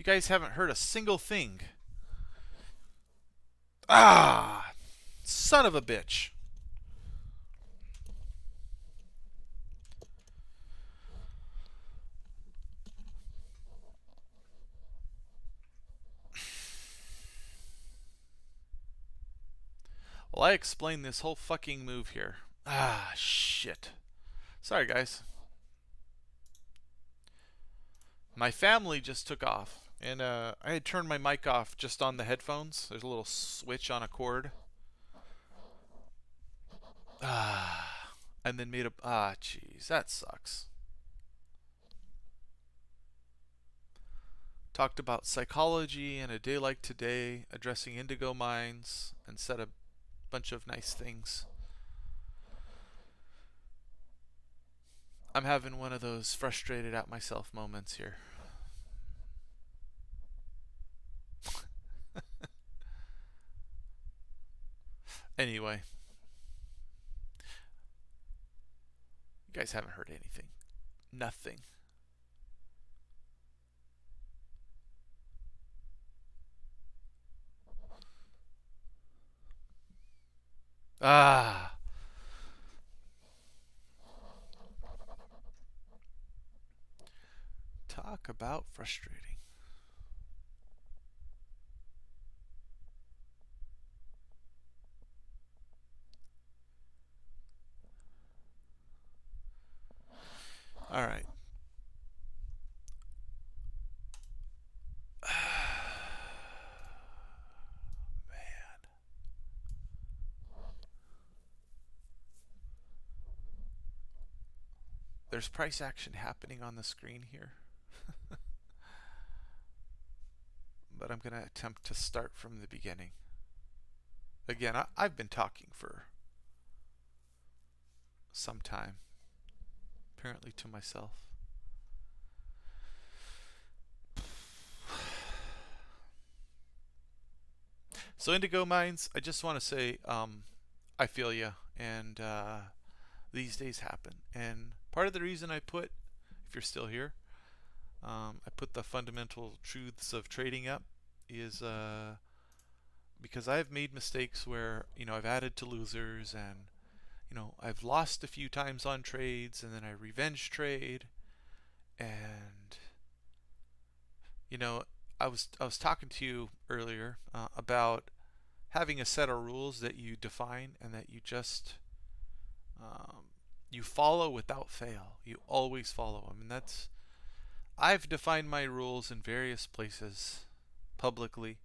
guys haven't heard a single thing. Ah, son of a bitch. Well, I explained this whole fucking move here. Ah, shit. Sorry, guys. My family just took off, and I had turned my mic off just on the headphones. There's a little switch on a cord. Ah, and then made a. Ah, jeez, that sucks. Talked about psychology and a day like today, addressing indigo minds, and said a bunch of nice things. I'm having one of those frustrated at myself moments here. Anyway, you guys haven't heard anything. Nothing. Ah. Talk about frustrating. All right. Man. There's price action happening on the screen here. But I'm going to attempt to start from the beginning. Again, I've been talking for some time, apparently to myself. So Indigo Mines, I just want to say I feel you, and these days happen. And part of the reason I put, if you're still here, I put the fundamental truths of trading up is because I've made mistakes where I've added to losers, and I've lost a few times on trades, and then I revenge trade, and I was talking to you earlier about having a set of rules that you define and that you just you follow without fail. You always follow them, and I've defined my rules in various places publicly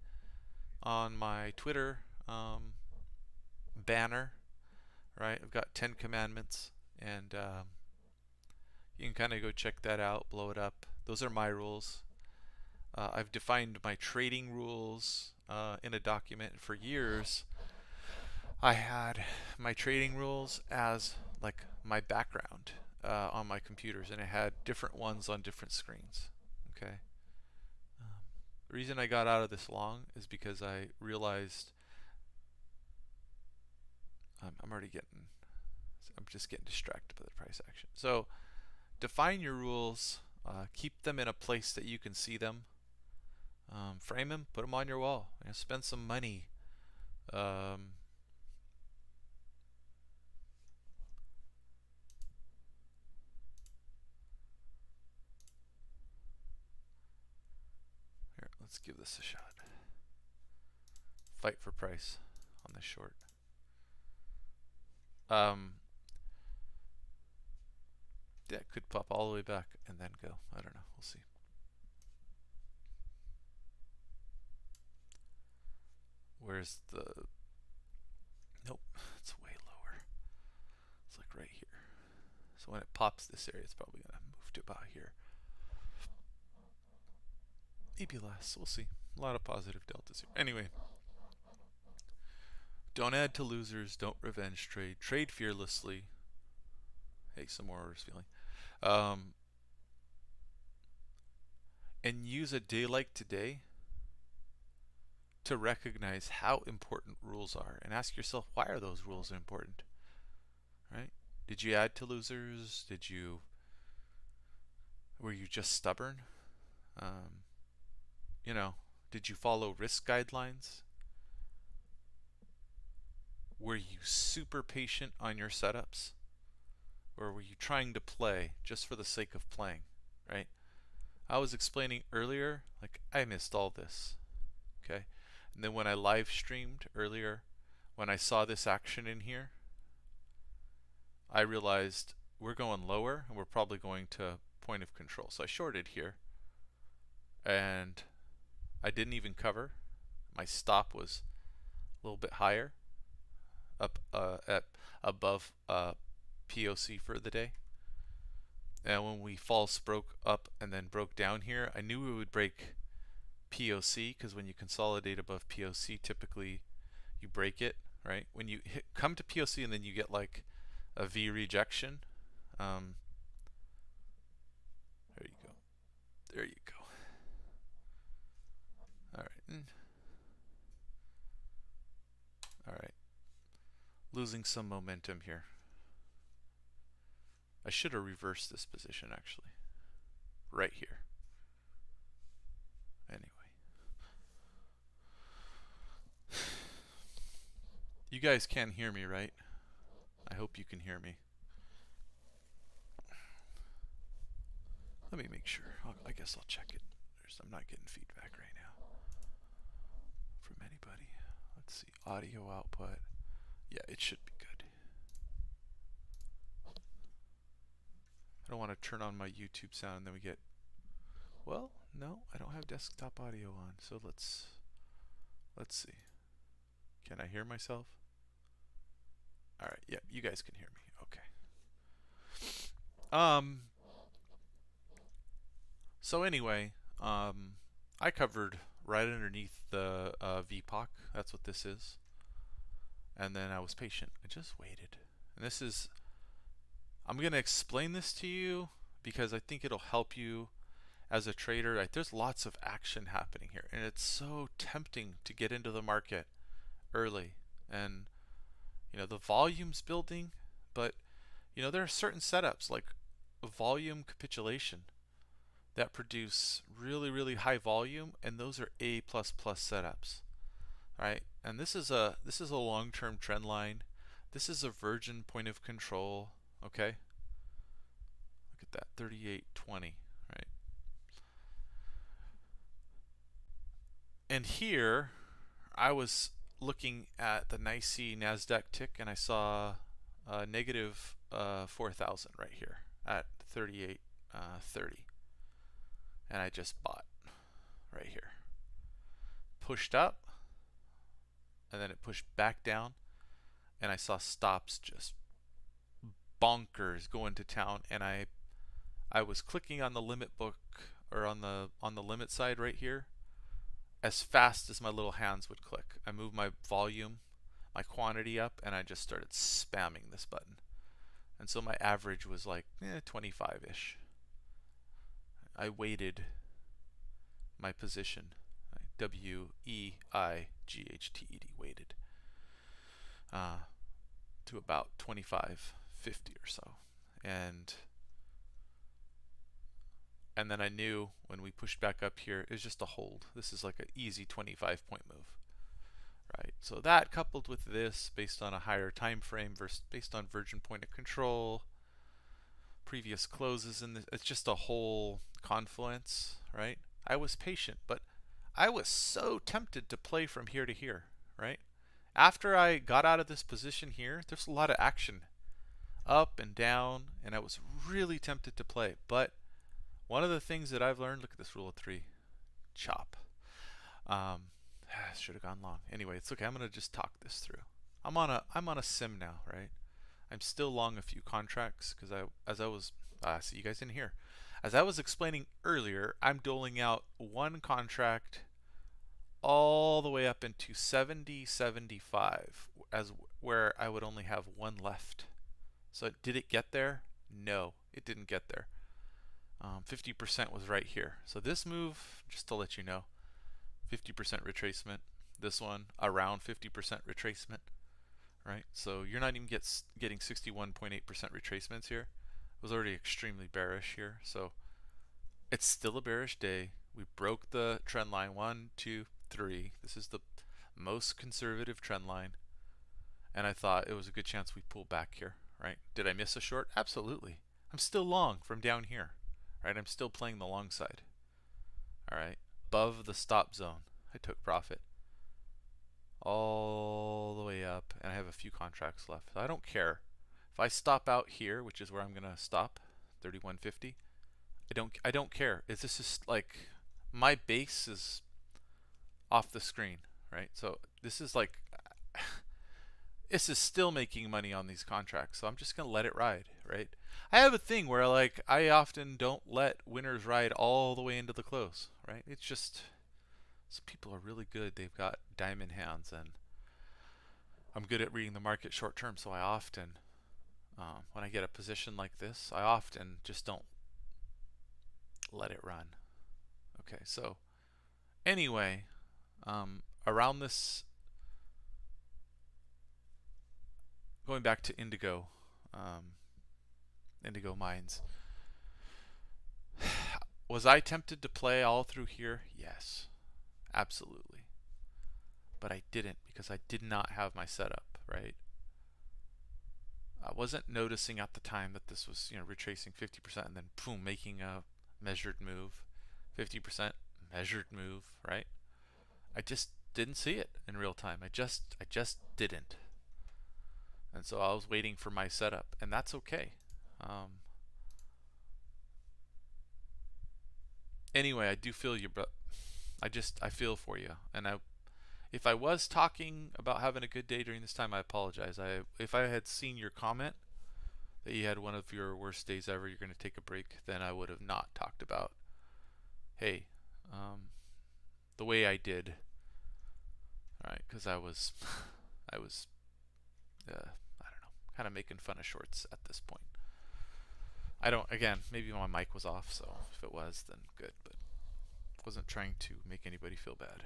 on my Twitter banner. Right, I've got 10 commandments, and you can kind of go check that out, blow it up. Those are my rules. I've defined my trading rules in a document. For years, I had my trading rules as like my background on my computers, and I had different ones on different screens. Okay. The reason I got out of this long is because I realized I'm just getting distracted by the price action. So define your rules, keep them in a place that you can see them, frame them, put them on your wall, spend some money. Here, let's give this a shot. Fight for price on this short. Yeah, it could pop all the way back and then go. I don't know. We'll see. Where's the... Nope, it's way lower. It's like right here. So when it pops this area, it's probably going to move to about here. Maybe less. We'll see. A lot of positive deltas here. Anyway. Don't add to losers. Don't revenge trade. Trade fearlessly. Hey, some more orders feeling. And use a day like today to recognize how important rules are, and ask yourself, why are those rules important? Right? Did you add to losers? Were you just stubborn? you know, did you follow risk guidelines? Were you super patient on your setups? Or were you trying to play just for the sake of playing, right? I was explaining earlier, like I missed all this, okay? And then when I live streamed earlier, when I saw this action in here, I realized we're going lower and we're probably going to point of control. So I shorted here and I didn't even cover. My stop was a little bit higher, up at above POC for the day. And when we false broke up and then broke down here, I knew we would break POC because when you consolidate above POC, typically you break it, right? When you come to POC and then you get like a V rejection, there you go. There you go. All right. All right. Losing some momentum here. I should have reversed this position actually. Right here. Anyway. You guys can hear me, right? I hope you can hear me. Let me make sure. I guess I'll check it. I'm not getting feedback right now from anybody. Let's see. Audio output. Yeah, it should be good. I don't want to turn on my YouTube sound and then we get... Well, no, I don't have desktop audio on. So let's see. Can I hear myself? All right. Yeah, you guys can hear me. Okay. So anyway, I covered right underneath the VPOC. That's what this is. And then I was patient. I just waited. And this is, I'm going to explain this to you because I think it'll help you as a trader. Like, there's lots of action happening here. And it's so tempting to get into the market early. And, you know, the volume's building. But, you know, there are certain setups like volume capitulation that produce really, really high volume, and those are A++ setups, right? And this is a long-term trend line. This is a virgin point of control, okay? Look at that, 38.20, right? And here, I was looking at the NYSE NASDAQ tick, and I saw negative 4,000 right here at 38.30. And I just bought right here. Pushed up, and then it pushed back down, and I saw stops just bonkers going to town, and I was clicking on the limit book, or on the limit side right here, as fast as my little hands would click. I moved my volume, my quantity up, and I just started spamming this button. And so my average was like 25-ish. I weighted my position, W-E-I-G-H-T-E-D, weighted, to about 25.50 or so. And then I knew when we pushed back up here, it was just a hold. This is like an easy 25-point move, right? So that coupled with this, based on a higher time frame versus based on virgin point of control, previous closes, and it's just a whole confluence, right? I was patient, but I was so tempted to play from here to here, right? After I got out of this position here, there's a lot of action up and down, and I was really tempted to play. But one of the things that I've learned, look at this rule of three, chop. Should have gone long. Anyway, it's okay. I'm gonna just talk this through. I'm on a sim now, right? I'm still long a few contracts because see, you guys didn't hear. As I was explaining earlier, I'm doling out one contract all the way up into 70.75, as where I would only have one left. So did it get there? No, it didn't get there. 50% was right here. So this move, just to let you know, 50% retracement. This one, around 50% retracement, right? So you're not even getting 61.8% retracements here. It was already extremely bearish here. So it's still a bearish day. We broke the trend line. 1, 2, 3. This is the most conservative trend line. And I thought it was a good chance we pull back here, right? Did I miss a short? Absolutely. I'm still long from down here, right? I'm still playing the long side. All right. Above the stop zone, I took profit all the way up, and I have a few contracts left. I don't care. If I stop out here, which is where I'm gonna stop, 31.50, I don't care. It's just like my base is off the screen, right? So this is like this is still making money on these contracts, so I'm just gonna let it ride, right? I have a thing where like I often don't let winners ride all the way into the close, right? It's just some people are really good. They've got diamond hands, and I'm good at reading the market short term, so I often when I get a position like this, I often just don't let it run. Okay, so anyway, around this, going back to Indigo, Indigo Mines, was I tempted to play all through here? Yes, absolutely. But I didn't because I did not have my setup, right? I wasn't noticing at the time that this was, retracing 50% and then boom, making a measured move, 50% measured move, right? I just didn't see it in real time. I just didn't. And so I was waiting for my setup, and that's okay. Anyway, I do feel you, but I feel for you. And if I was talking about having a good day during this time, I apologize. If I had seen your comment that you had one of your worst days ever, you're going to take a break, then I would have not talked about, hey, the way I did, right? Because I was, I don't know, kind of making fun of shorts at this point. Again, maybe my mic was off, so if it was, then good, but wasn't trying to make anybody feel bad.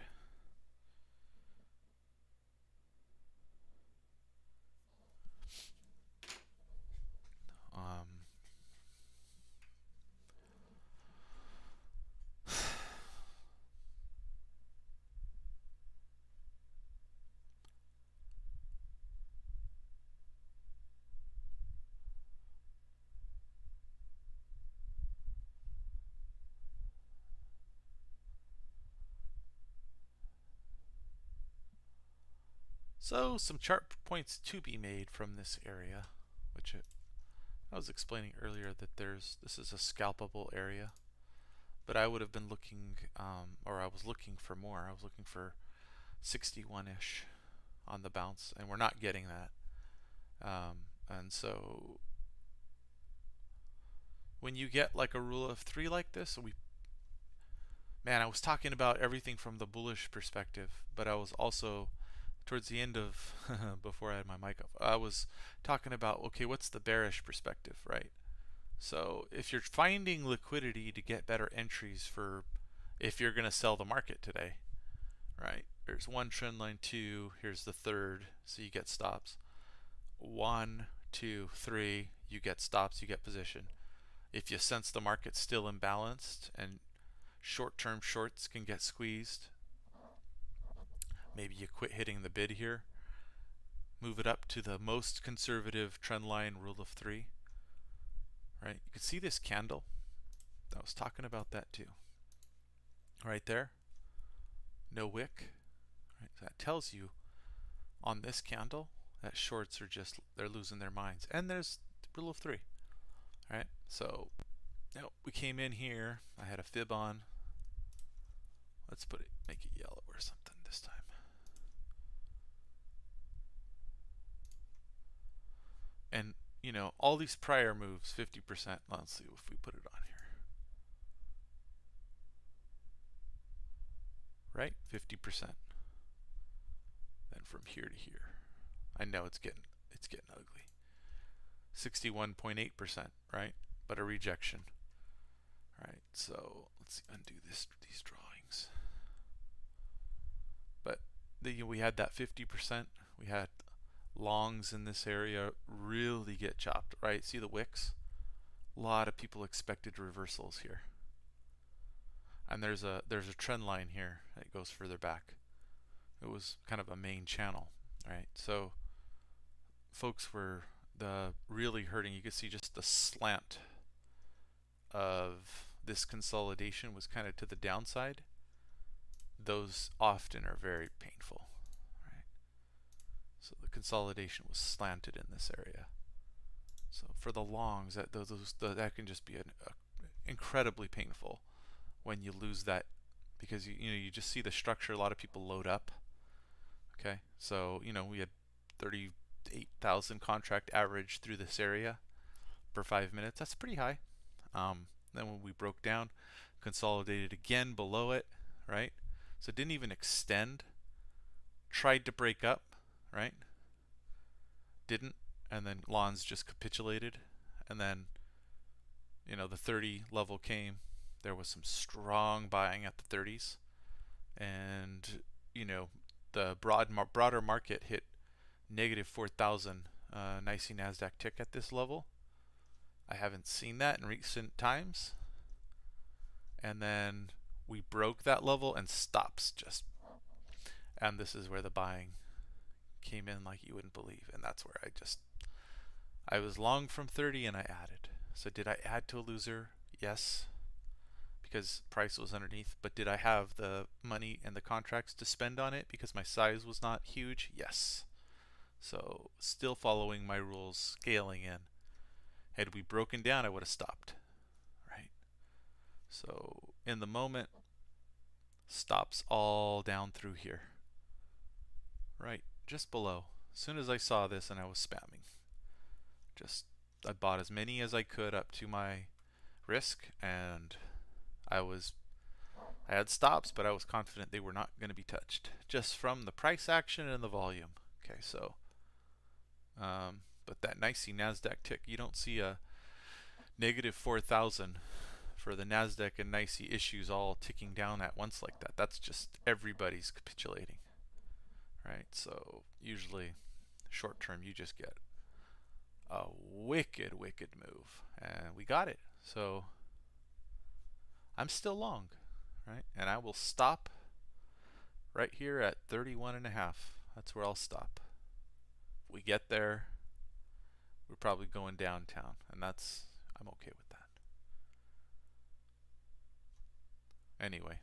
So some chart points to be made from this area, which I was explaining earlier that this is a scalpable area, but I would have been looking, or I was looking for more. I was looking for 61-ish on the bounce, and we're not getting that. And so when you get like a rule of 3 like this, I was talking about everything from the bullish perspective, but I was also towards the end of before I had my mic off, I was talking about, okay, what's the bearish perspective, right? So if you're finding liquidity to get better entries for if you're going to sell the market today, right? There's one trend line, 2, here's the third, so you get stops. 1, 2, 3, you get stops, you get position. If you sense the market's still imbalanced and short-term shorts can get squeezed, maybe you quit hitting the bid here, move it up to the most conservative trend line rule of 3, right? You can see this candle. I was talking about that too. Right there, no wick. Right? So that tells you on this candle that shorts are they're losing their minds. And there's the rule of 3, right? So we came in here. I had a fib on. Let's make it yellow or something this time. And all these prior moves, 50%. Let's see if we put it on here. Right, 50%. Then from here to here, I know it's getting ugly. 61.8%, right? But a rejection. Right, so let's undo these drawings. But we had that 50%. We had longs in this area really get chopped, right? See the wicks? A lot of people expected reversals here. And there's a trend line here that goes further back. It was kind of a main channel, right? So folks were really hurting. You could see just the slant of this consolidation was kind of to the downside. Those often are very painful, right? So the consolidation was slanted in this area. So for the longs, that can just be incredibly painful when you lose that, because you just see the structure. A lot of people load up. Okay, so we had 38,000 contract average through this area for 5 minutes. That's pretty high. Then when we broke down, consolidated again below it, right? So it didn't even extend. Tried to break up, right? Didn't, and then Lons just capitulated, and then the 30 level came. There was some strong buying at the 30s, and the broader market hit negative 4,000 NYSE Nasdaq tick at this level. I haven't seen that in recent times. And then we broke that level and stops just, and this is where the buying came in like you wouldn't believe. And that's where I was long from 30 and I added. So did I add to a loser? Yes, because price was underneath. But did I have the money and the contracts to spend on it because my size was not huge? Yes. So still following my rules, scaling in. Had we broken down, I would have stopped, right? So in the moment, stops all down through here, right, just below. As soon as I saw this, and I was spamming, I bought as many as I could up to my risk, and I had stops, but I was confident they were not going to be touched, just from the price action and the volume. Okay, so but that NYSE Nasdaq tick, you don't see a negative 4,000 for the Nasdaq and NYSE issues all ticking down at once like that. That's just everybody's capitulating, right? So usually short term you just get a wicked move, and we got it. So I'm still long, right? And I will stop right here at 31.5. That's where I'll stop. If we get there, we're probably going downtown, and I'm okay with that. Anyway.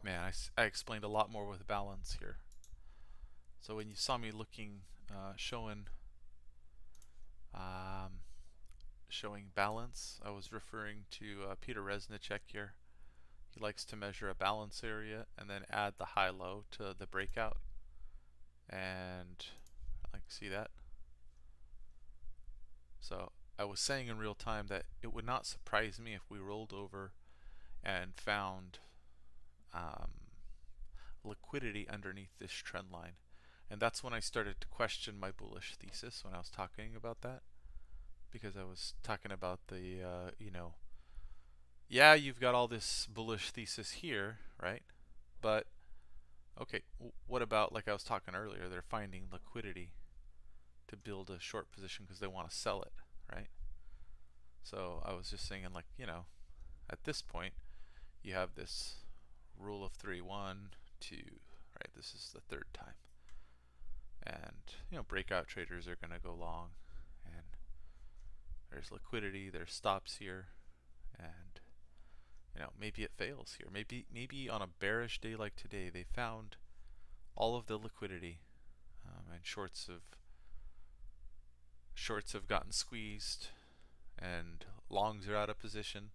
Man, I explained a lot more with balance here. So when you saw me looking, showing balance, I was referring to Peter Resnicek here. He likes to measure a balance area and then add the high-low to the breakout. And I like to see that. So I was saying in real time that it would not surprise me if we rolled over and found liquidity underneath this trend line. And that's when I started to question my bullish thesis when I was talking about that. Because I was talking about the, yeah, you've got all this bullish thesis here, right? But, okay, what about, like I was talking earlier, they're finding liquidity to build a short position because they want to sell it, right? So I was just saying, like, at this point, you have this rule of 3, 1, 2, right? This is the third time. And, breakout traders are going to go long. And there's liquidity, there's stops here. And, maybe it fails here. Maybe on a bearish day like today, they found all of the liquidity. And shorts have gotten squeezed. And longs are out of position.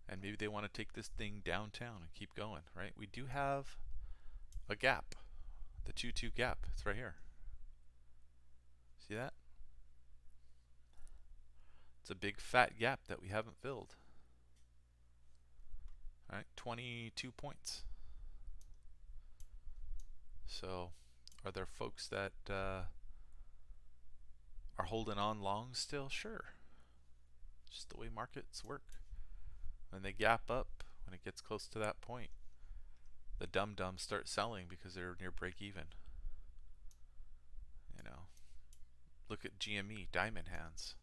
And maybe they want to take this thing downtown and keep going, right? We do have a gap, the 2-2 gap. It's right here. See that? It's a big fat gap that we haven't filled. All right, 22 points. So, are there folks that are holding on long still? Sure. Just the way markets work. When they gap up, when it gets close to that point, The dum-dums start selling because they're near break even. You know, look at GME, diamond hands.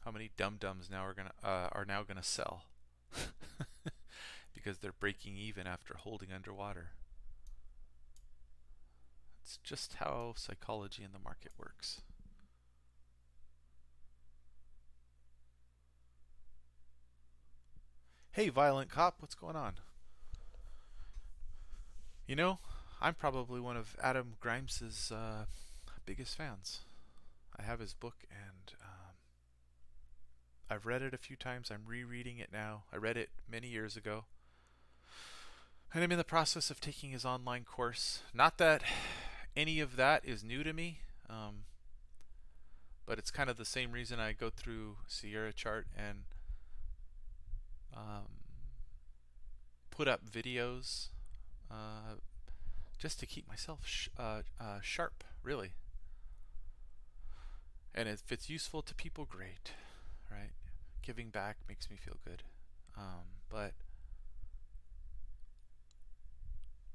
How many dum-dums now are now gonna sell because they're breaking even after holding underwater. It's just how psychology in the market works. Hey, Violent Cop, what's going on? You know, I'm probably one of Adam Grimes's biggest fans. I have his book, and I've read it a few times. I'm rereading it now. I read it many years ago, and I'm in the process of taking his online course. Not that any of that is new to me, but it's kind of the same reason I go through Sierra Chart and put up videos just to keep myself sharp, really. And if it's useful to people, great, right? Giving back makes me feel good. But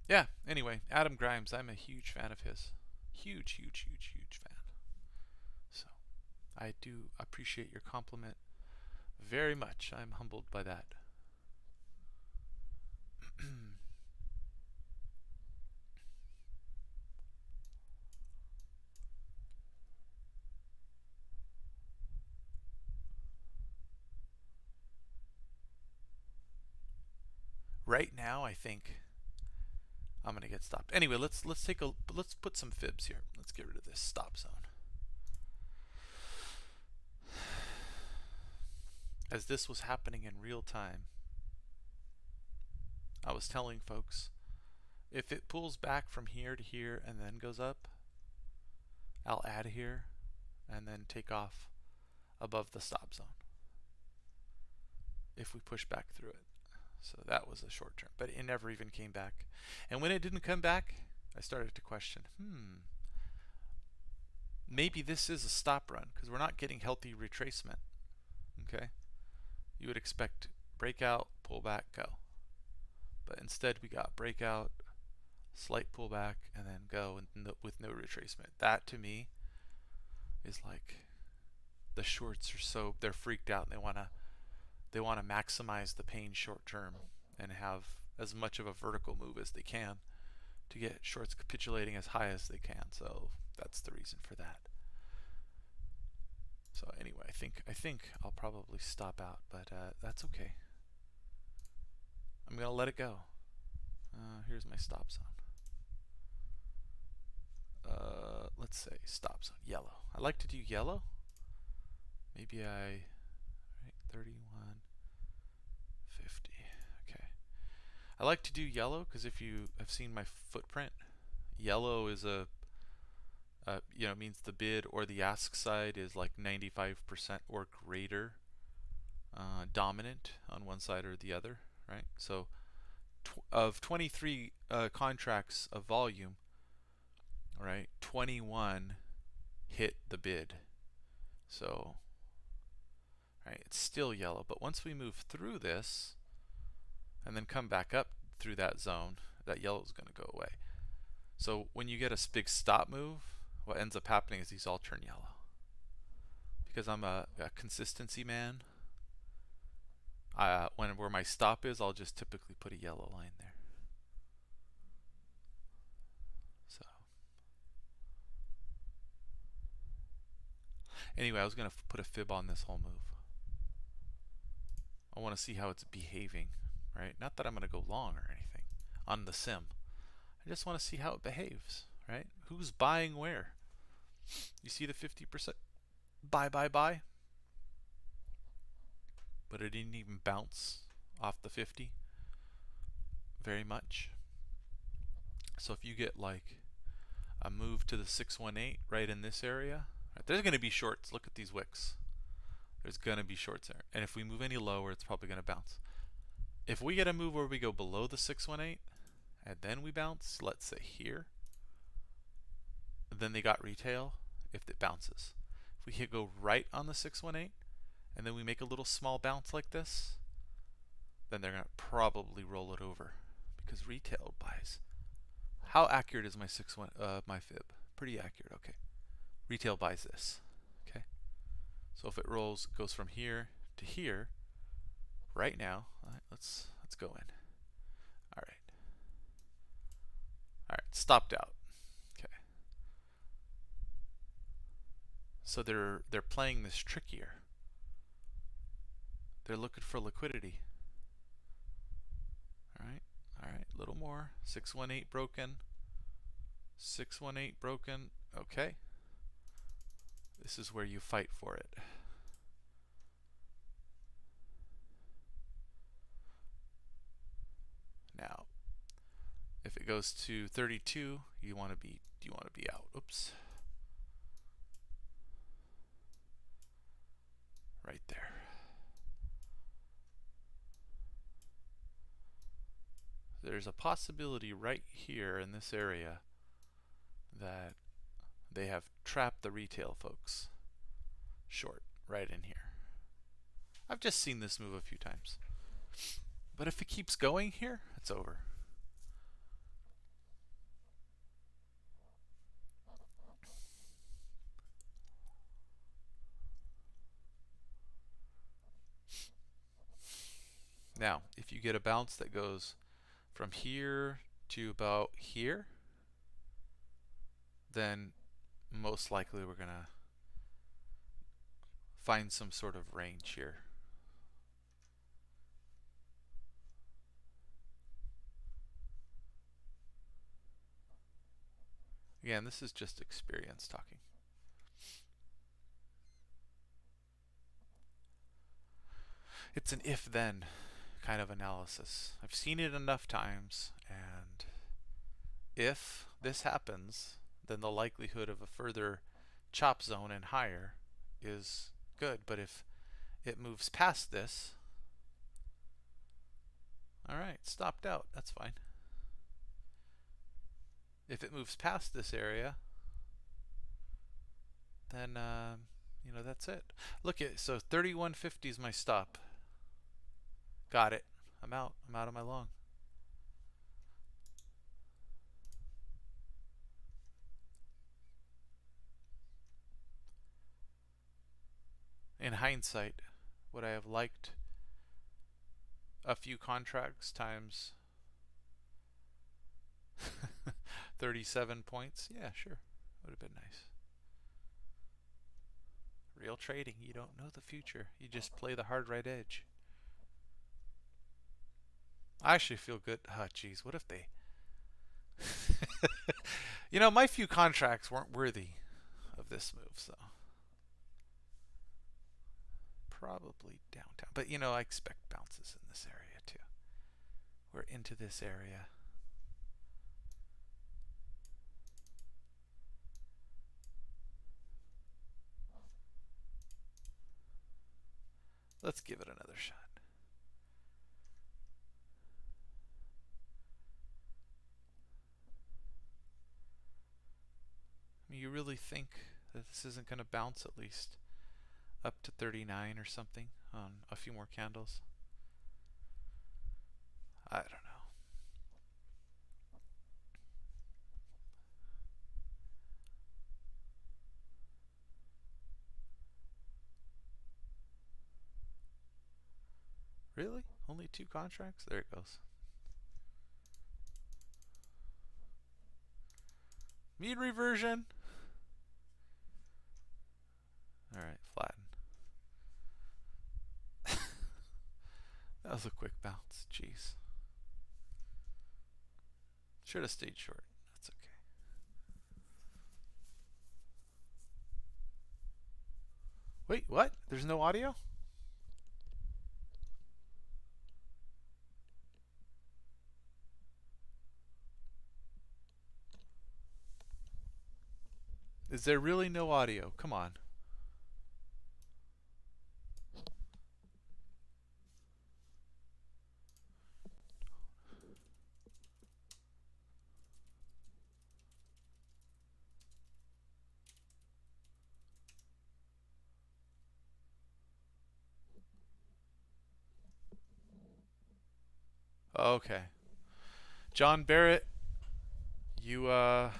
yeah, anyway, Adam Grimes, I'm a huge fan of his. Huge, huge, huge, huge fan. So I do appreciate your compliment very much. I'm humbled by that. Right now, I think I'm gonna get stopped. Anyway, let's put some fibs here. Let's get rid of this stop zone. As this was happening in real time, I was telling folks, if it pulls back from here to here and then goes up, I'll add here and then take off above the stop zone if we push back through it. So that was a short term, but it never even came back. And when it didn't come back, I started to question, maybe this is a stop run because we're not getting healthy retracement. Okay, you would expect breakout, pullback, go. But instead we got breakout, slight pullback, and then go with no retracement. That to me is like the shorts are they're freaked out and they want to maximize the pain short term and have as much of a vertical move as they can to get shorts capitulating as high as they can. So that's the reason for that. So anyway, I think I'll probably stop out, but that's okay. I'm gonna let it go. Here's my stop zone. Let's say stop zone yellow. I like to do yellow. Maybe 31, 50. Okay. I like to do yellow because if you have seen my footprint, yellow is means the bid or the ask side is like 95% or greater dominant on one side or the other, right? So of 23 contracts of volume, right, 21 hit the bid. So right, it's still yellow, but once we move through this and then come back up through that zone, that yellow is going to go away. So when you get a big stop move, what ends up happening is these all turn yellow. Because I'm a consistency man, where my stop is, I'll just typically put a yellow line there. So anyway, I was going to put a fib on this whole move. I want to see how it's behaving, right? Not that I'm going to go long or anything on the sim. I just want to see how it behaves, right? Who's buying where? You see the 50% buy. But it didn't even bounce off the 50 very much. So if you get like a move to the 618 right in this area, right, there's going to be shorts. Look at these wicks. There's going to be shorts there. And if we move any lower, it's probably going to bounce. If we get a move where we go below the 618 and then we bounce, let's say here, then they got retail if it bounces. If we go right on the 618 and then we make a little small bounce like this, then they're going to probably roll it over because retail buys. How accurate is my my fib? Pretty accurate. Okay. Retail buys this. Okay. So if it goes from here to here, right now, all right, let's go in. All right. All right. Stopped out. Okay. So they're playing this trickier. They're looking for liquidity. All right. All right. A little more. 618 broken. 618 broken. Okay. This is where you fight for it. Now, if it goes to 32, you want to be out. Oops. Right there. There's a possibility right here in this area that they have trapped the retail folks short right in here. I've just seen this move a few times. But if it keeps going here, it's over. Now, if you get a bounce that goes from here to about here, then most likely we're going to find some sort of range here. Again, this is just experience talking. It's an if-then kind of analysis. I've seen it enough times, and if this happens, then the likelihood of a further chop zone and higher is good. But if it moves past this, all right, stopped out. That's fine. If it moves past this area, then you know, that's it. Look at, so 3150 is my stop. Got it. I'm out. I'm out of my long. In hindsight, would I have liked a few contracts times 37 points? Yeah, sure. Would have been nice. Real trading, you don't know the future. You just play the hard right edge. I actually feel good. Oh, geez, what if they... You know, my few contracts weren't worthy of this move, so... Probably downtown. But, you know, I expect bounces in this area, too. We're into this area. Let's give it another shot. I mean, you really think that this isn't going to bounce at least up to 39 or something on a few more candles? I don't know. Really? Only 2 contracts? There it goes. Mean reversion. Alright, flatten. That was a quick bounce. Jeez. Should have stayed short. That's okay. Wait, what? There's no audio? Is there really no audio? Come on. Okay. John Barrett, you ah,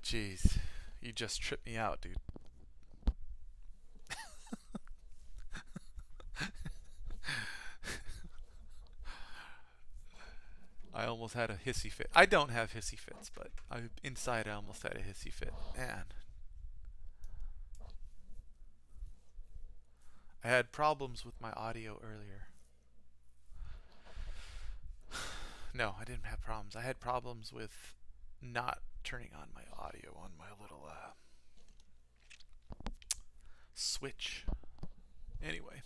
jeez, you just tripped me out, dude. I almost had a hissy fit. I don't have hissy fits, but inside I almost had a hissy fit. Man, I had problems with my audio earlier. No, I didn't have problems. I had problems with not turning on my audio on my little switch. Anyway.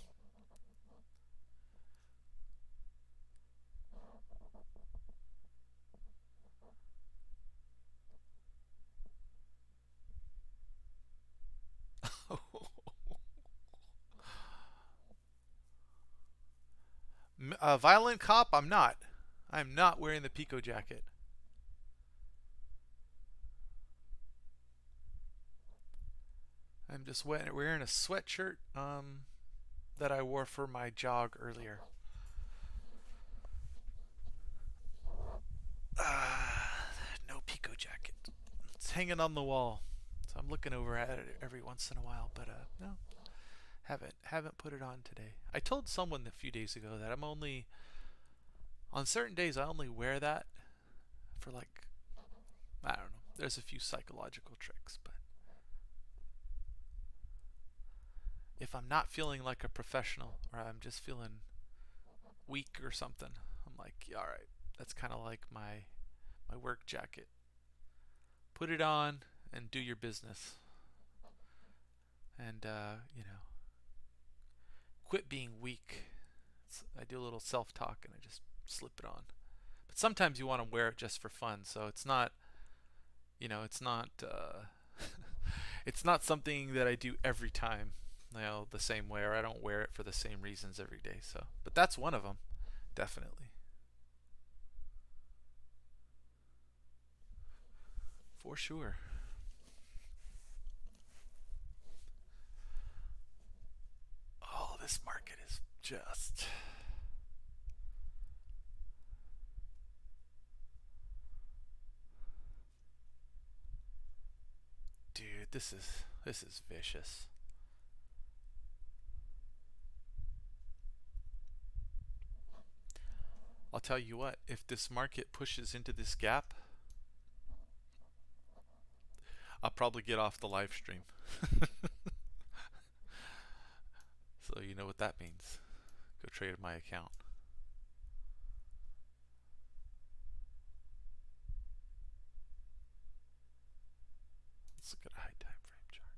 Violent cop, I'm not. I'm not wearing the Pico jacket. I'm just wearing a sweatshirt that I wore for my jog earlier. No Pico jacket. It's hanging on the wall, so I'm looking over at it every once in a while. But no, haven't put it on today. I told someone a few days ago that I'm only on certain days I only wear that for like, I don't know. There's a few psychological tricks, but if I'm not feeling like a professional or I'm just feeling weak or something, I'm like, yeah, all right, that's kind of like my work jacket. Put it on and do your business, and quit being weak. I do a little self-talk and I just slip it on. But sometimes you want to wear it just for fun, so it's not, it's not, it's not something that I do every time, the same way, or I don't wear it for the same reasons every day. So, but that's one of them, definitely, for sure. Oh, this market is just. Dude, this is vicious. I'll tell you what, if this market pushes into this gap, I'll probably get off the live stream. So you know what that means. Go trade my account. Let's look at a high time frame chart.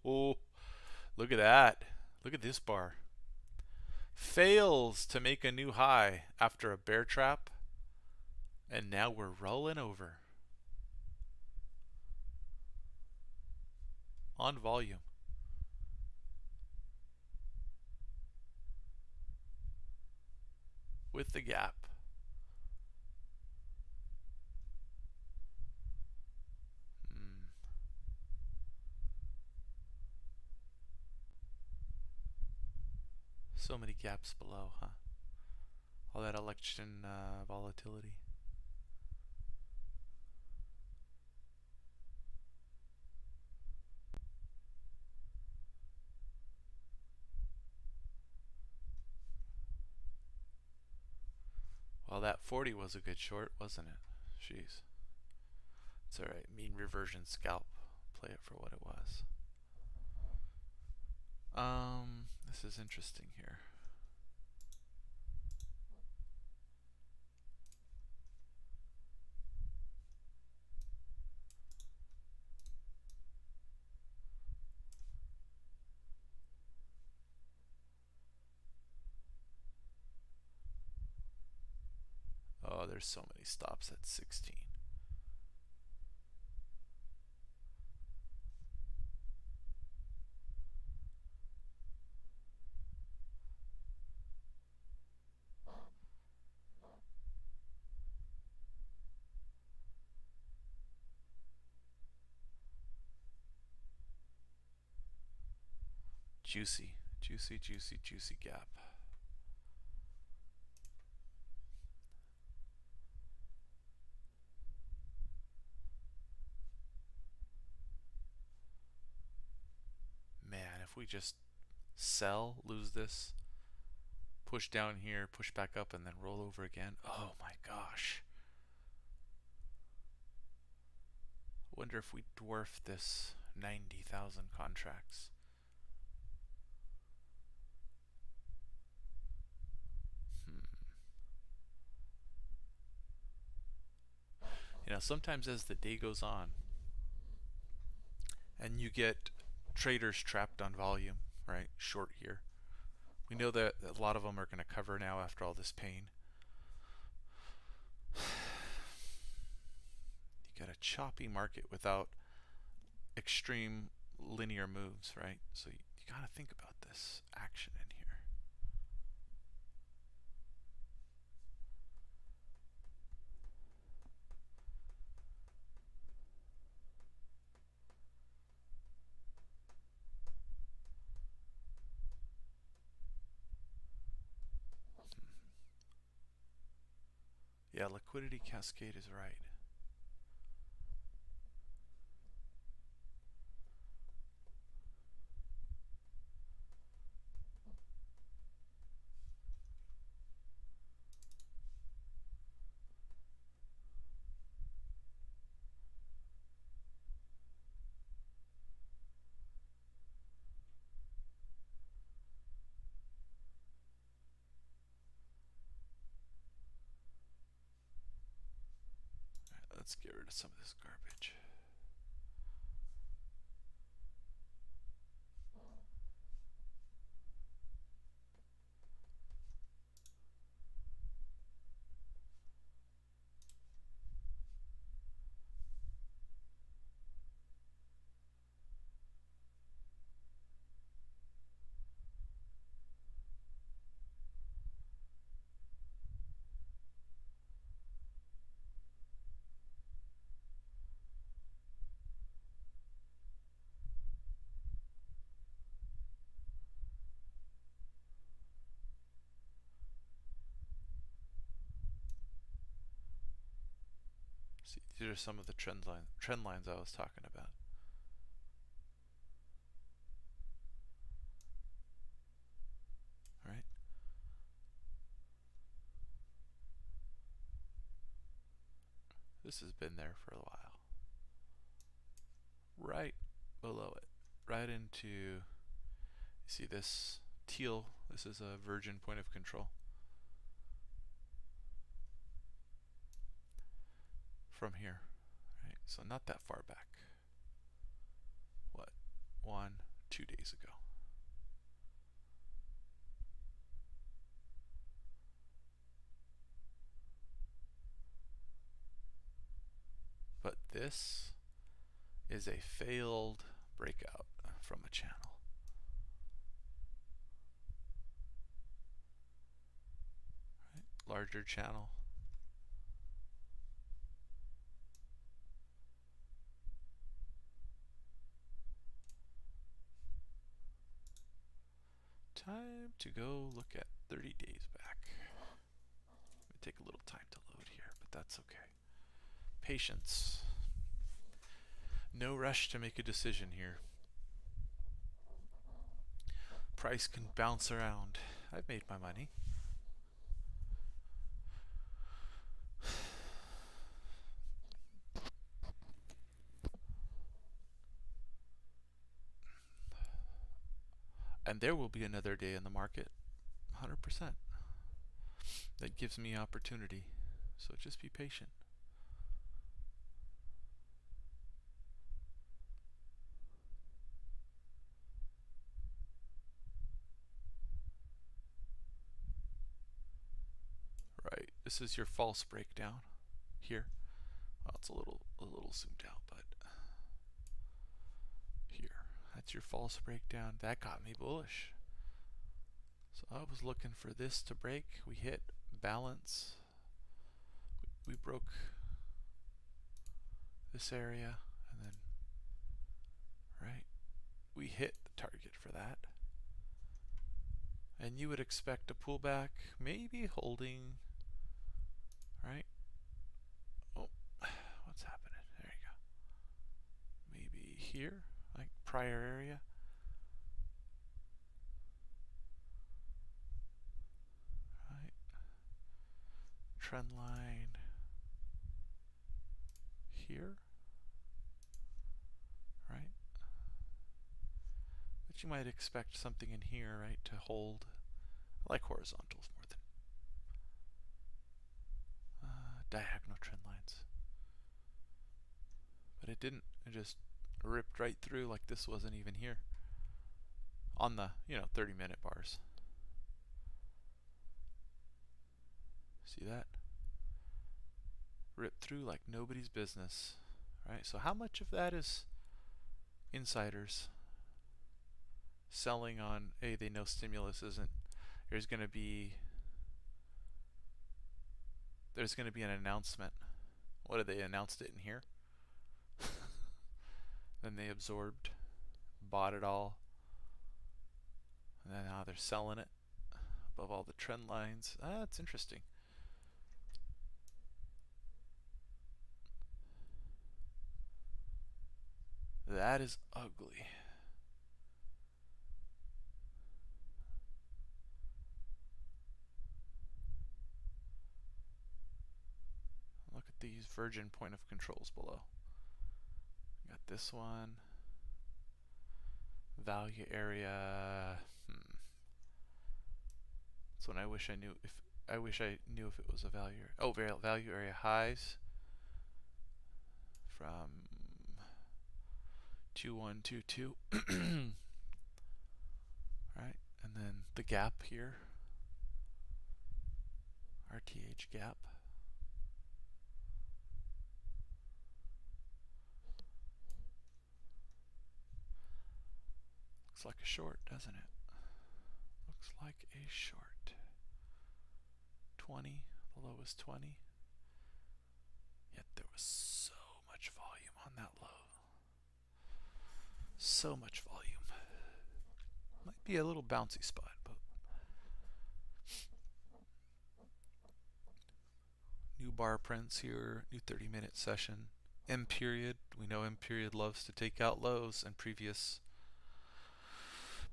Oh, look at that. Look at this bar. Fails to make a new high after a bear trap, and now we're rolling over on volume. With the gap. So many gaps below, huh? All that election volatility. Well, that 40 was a good short, wasn't it? Jeez. It's alright. Mean reversion scalp. Play it for what it was. This is interesting here. Oh, there's so many stops at 16. Juicy, juicy, juicy, juicy gap. Man, if we just sell, lose this, push down here, push back up, and then roll over again. Oh my gosh. Wonder if we dwarf this 90,000 contracts. You know, sometimes as the day goes on, and you get traders trapped on volume, right? Short here. We know that a lot of them are going to cover now after all this pain. You got a choppy market without extreme linear moves, right? So you got to think about this action in here. Yeah, liquidity cascade is right. Let's get rid of some of this garbage. See, these are some of the trend lines I was talking about. Right? This has been there for a while. Right below it. Right into, you see this teal, this is a virgin point of control. From here, right? So not that far back. What? 2 days ago. But this is a failed breakout from a channel. Right? Larger channel. Time to go look at 30 days back. It may take a little time to load here, but that's okay. Patience. No rush to make a decision here. Price can bounce around. I've made my money. And there will be another day in the market, 100%. That gives me opportunity. So just be patient. Right, this is your false breakdown here. Well, it's a little zoomed out, but here, that's your false breakdown. That got me bullish. So I was looking for this to break. We hit balance. We broke this area, and then, right, we hit the target for that. And you would expect a pullback, maybe holding, right? Oh, what's happening? There you go. Maybe here, like prior area. Right. Trend line here, right? But you might expect something in here, right, to hold. I like horizontals more than diagonal trend lines. But it didn't. It just ripped right through like this wasn't even here on the 30-minute bars. See that? Ripped through like nobody's business, right? So how much of that is insiders selling on, hey, they know stimulus isn't, there's going to be an announcement. What did they announced it in here? Then they absorbed, bought it all, and then now they're selling it above all the trend lines. That's interesting. That is ugly. Look at these virgin point of controls below. Got this one. Value area. That's one I wish I knew if it was a value area. Oh, value area highs from 2122. Right, and then the gap here. RTH gap. Looks like a short, doesn't it? Looks like a short. 20, the low is 20. Yet there was so much volume on that low. So much volume. Might be a little bouncy spot, but new bar prints here, new 30-minute session. M period, we know M period loves to take out lows in previous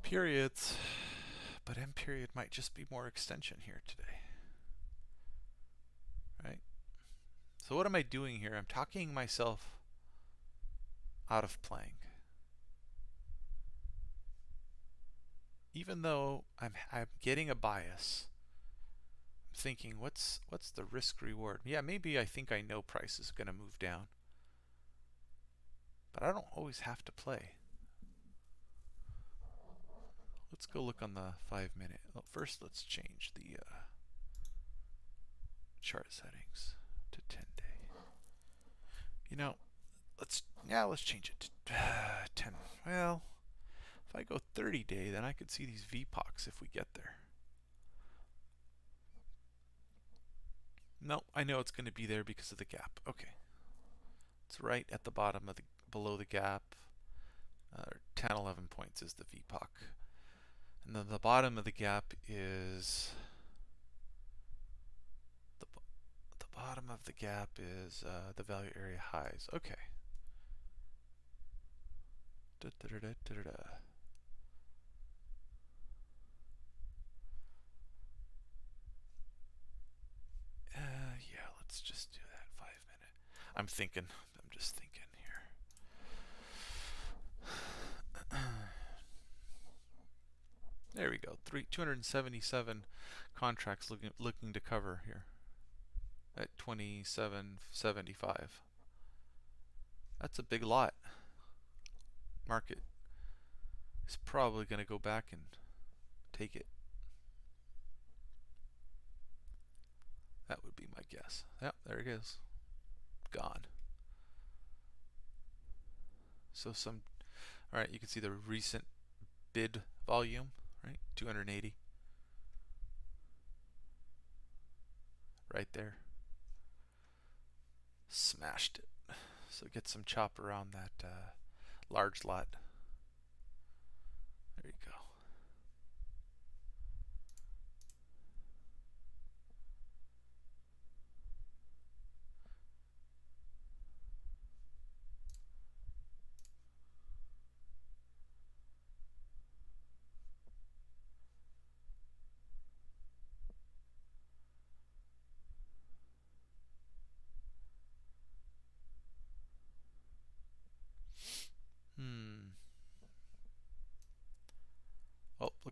periods, but M period might just be more extension here today. Right? So what am I doing here? I'm talking myself out of playing. Even though I'm getting a bias, I'm thinking, what's the risk reward? Yeah, maybe I think I know price is going to move down, but I don't always have to play. Let's go look on the 5-minute. Well, first, let's change the chart settings to 10-day. Let's change it to 10. Well, if I go 30-day, then I could see these VPOCs if we get there. No, I know it's going to be there because of the gap. Okay. It's right at the bottom of below the gap. 10, 11 points is the VPOC. And then the bottom of the gap is the bottom of the gap is the value area highs. Okay. Yeah, let's just do that 5-minute. I'm just thinking here. There we go. 277 contracts looking to cover here at 27.75. That's a big lot. Market is probably going to go back and take it. That would be my guess. Yep, there it is. Gone. So all right, you can see the recent bid volume, right? 280. Right there. Smashed it. So get some chop around that large lot. There you go.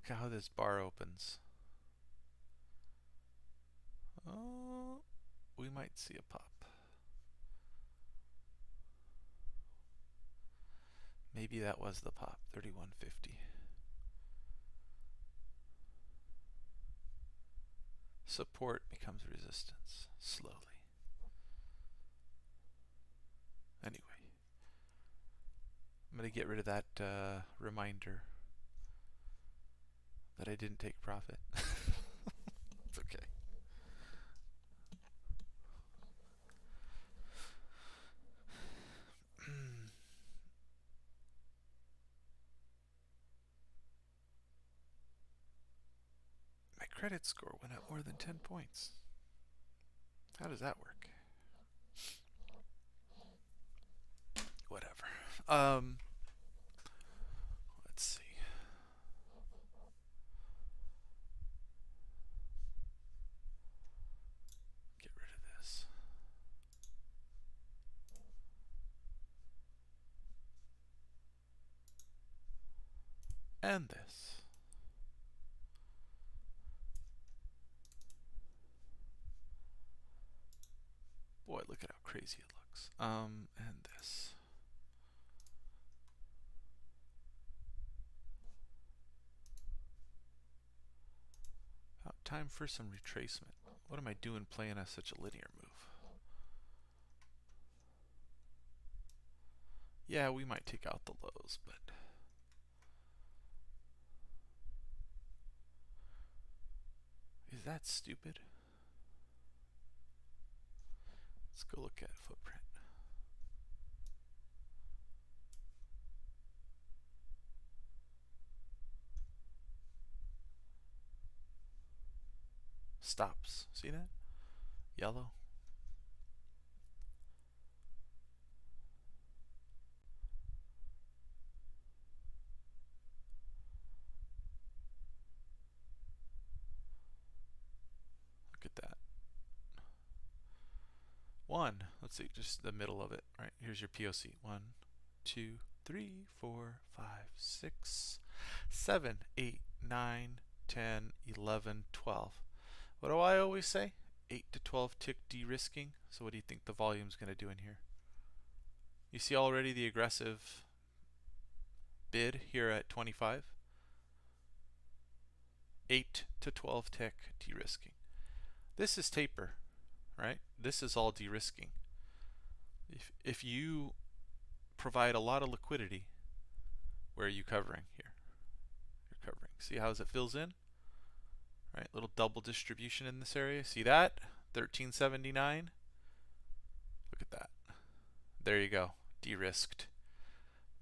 Look at how this bar opens. Oh, we might see a pop. Maybe that was the pop, 3150. Support becomes resistance, slowly. Anyway, I'm going to get rid of that reminder that I didn't take profit. It's okay. My credit score went up more than 10 points. How does that work? Whatever. Let's see. Get rid of this. And this. Boy, look at how crazy it looks. And this. Time for some retracement. What am I doing playing as such a linear move? Yeah, we might take out the lows, but is that stupid? Let's go look at footprint. Stops. See that? Yellow. Look at that. One. Let's see, just the middle of it. Right, here's your POC. 1, 2, 3, 4, 5, 6, 7, 8, 9, 10, 11, 12. What do I always say? 8 to 12 tick de-risking. So what do you think the volume's going to do in here? You see already the aggressive bid here at 25. 8 to 12 tick de-risking. This is taper, right? This is all de-risking. If you provide a lot of liquidity, where are you covering here? You're covering. See how it fills in? Right, little double distribution in this area. See that? 1379. Look at that. There you go. De-risked.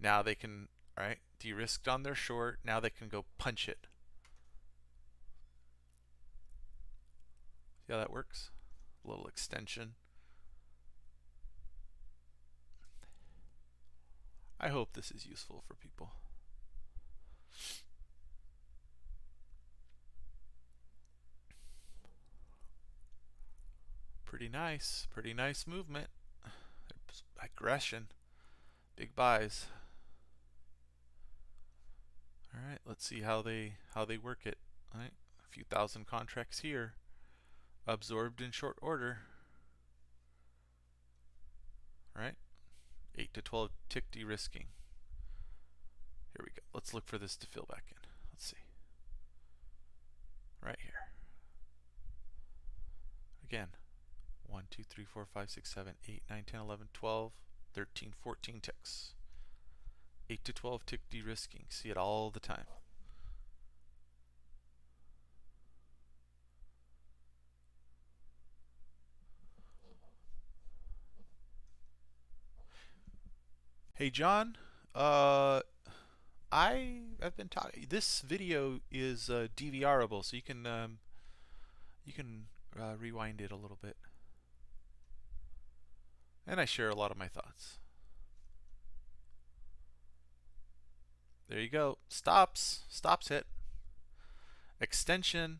Now they can, right? De-risked on their short. Now they can go punch it. See how that works? A little extension. I hope this is useful for people. Pretty nice movement. Aggression, big buys. All right, let's see how they work it. All right, a few thousand contracts here, absorbed in short order. All right, 8 to 12 tick de-risking. Here we go. Let's look for this to fill back in. Let's see. Right here. Again. 1, 2, 3, 4, 5, 6, 7, 8, 9, 10, 11, 12, 13, 14 ticks. 8 to 12 tick de-risking. See it all the time. Hey John, I've been talking. This video is DVRable, so you can rewind it a little bit. And I share a lot of my thoughts. There you go. Stops hit. Extension.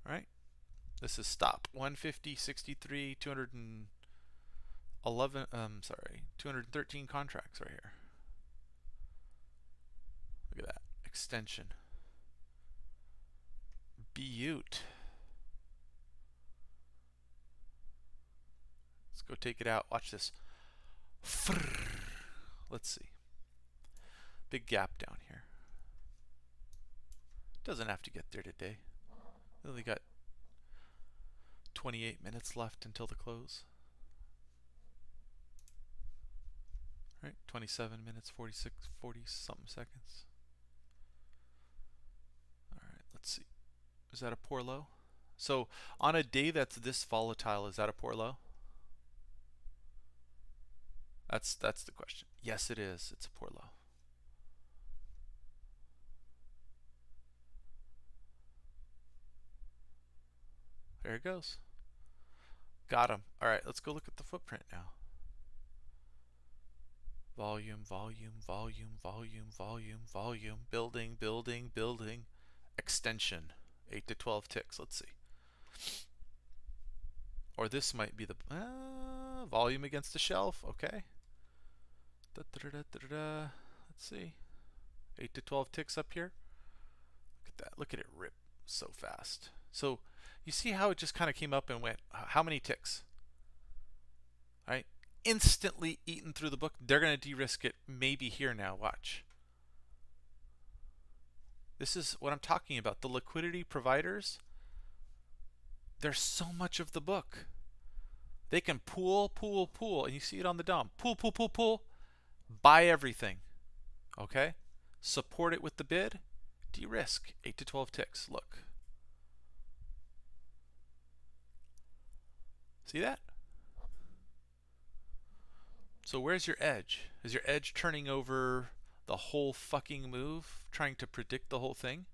All right. This is stop. 150, 63, 213 contracts right here. Look at that. Extension. Beaut. Let's go take it out. Watch this. Let's see. Big gap down here. Doesn't have to get there today. We only got 28 minutes left until the close. All right, 27 minutes, 40 something seconds. All right, let's see. Is that a poor low? So on a day that's this volatile, is that a poor low? That's the question. Yes, it is. It's a poor low. There it goes. Got him. All right, let's go look at the footprint now. Volume, volume, volume, volume, volume, volume, building, building, building, extension, 8 to 12 ticks. Let's see. Or this might be the volume against the shelf. Okay. Let's see. 8 to 12 ticks up here. Look at that. Look at it rip so fast. So you see how it just kind of came up and went. How many ticks? All right. Instantly eaten through the book. They're going to de-risk it maybe here now. Watch. This is what I'm talking about. The liquidity providers, there's so much of the book. They can pool, pool, pool. And you see it on the DOM. Pool, pool, pool, pool. Buy everything. Okay? Support it with the bid. De-risk. 8 to 12 ticks. Look. See that? So where's your edge? Is your edge turning over the whole fucking move, trying to predict the whole thing?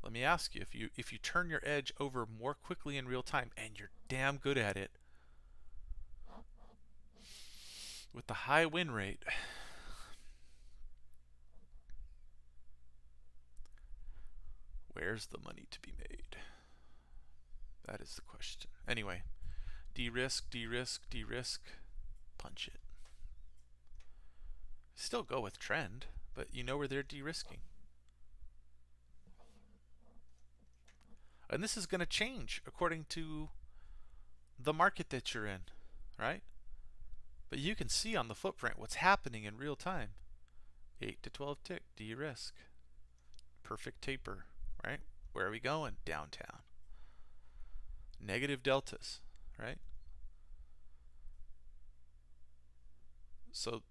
Let me ask you, if you turn your edge over more quickly in real time, and you're damn good at it, with the high win rate, where's the money to be made? That is the question. Anyway, de-risk, de-risk, de-risk, punch it. Still go with trend, but you know where they're de-risking. And this is going to change according to the market that you're in, right? But you can see on the footprint what's happening in real time. 8 to 12 tick, de-risk. Perfect taper, right? Where are we going? Downtown. Negative deltas, right? So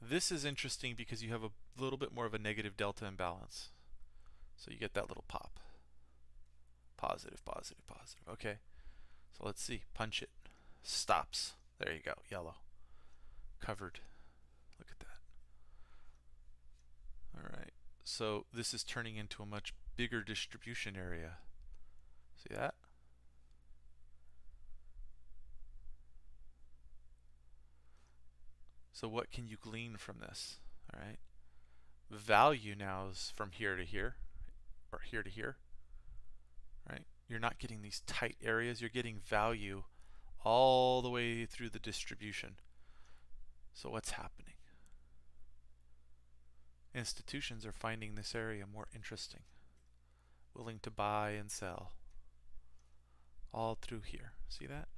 this is interesting because you have a little bit more of a negative delta imbalance. So you get that little pop. Positive, positive, positive. Okay. So let's see. Punch it. Stops. There you go. Yellow. Covered. Look at that. All right. So this is turning into a much bigger distribution area. See that? So what can you glean from this? All right. Value now is from here to here, or here to here. Right? You're not getting these tight areas. You're getting value all the way through the distribution. So what's happening? Institutions are finding this area more interesting, willing to buy and sell all through here. See that?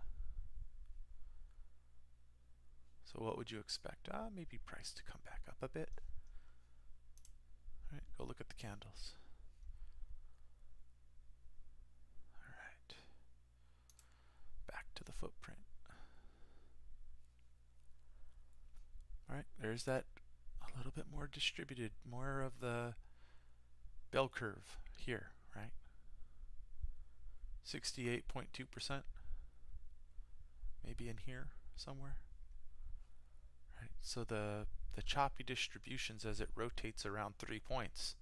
So what would you expect? Maybe price to come back up a bit. All right, go look at the candles. All right, back to the footprint. All right, there's that a little bit more distributed, more of the bell curve here, right? 68.2%, maybe in here somewhere. Right. So the choppy distributions as it rotates around 3 points.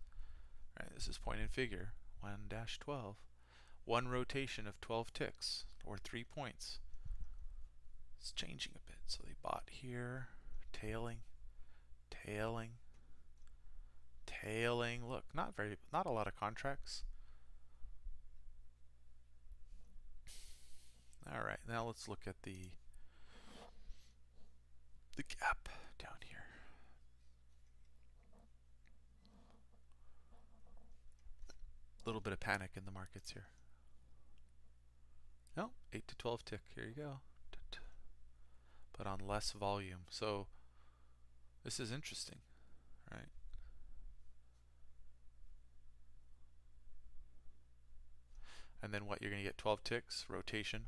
Right. This is point and figure 1-12. One rotation of 12 ticks or 3 points. It's changing a bit. So they bought here, tailing, tailing, tailing. Look, not a lot of contracts. All right, now let's look at the the gap down here. A little bit of panic in the markets here. No, 8 to 12 tick. Here you go. But on less volume. So this is interesting, right? And then what? You're going to get 12 ticks, rotation.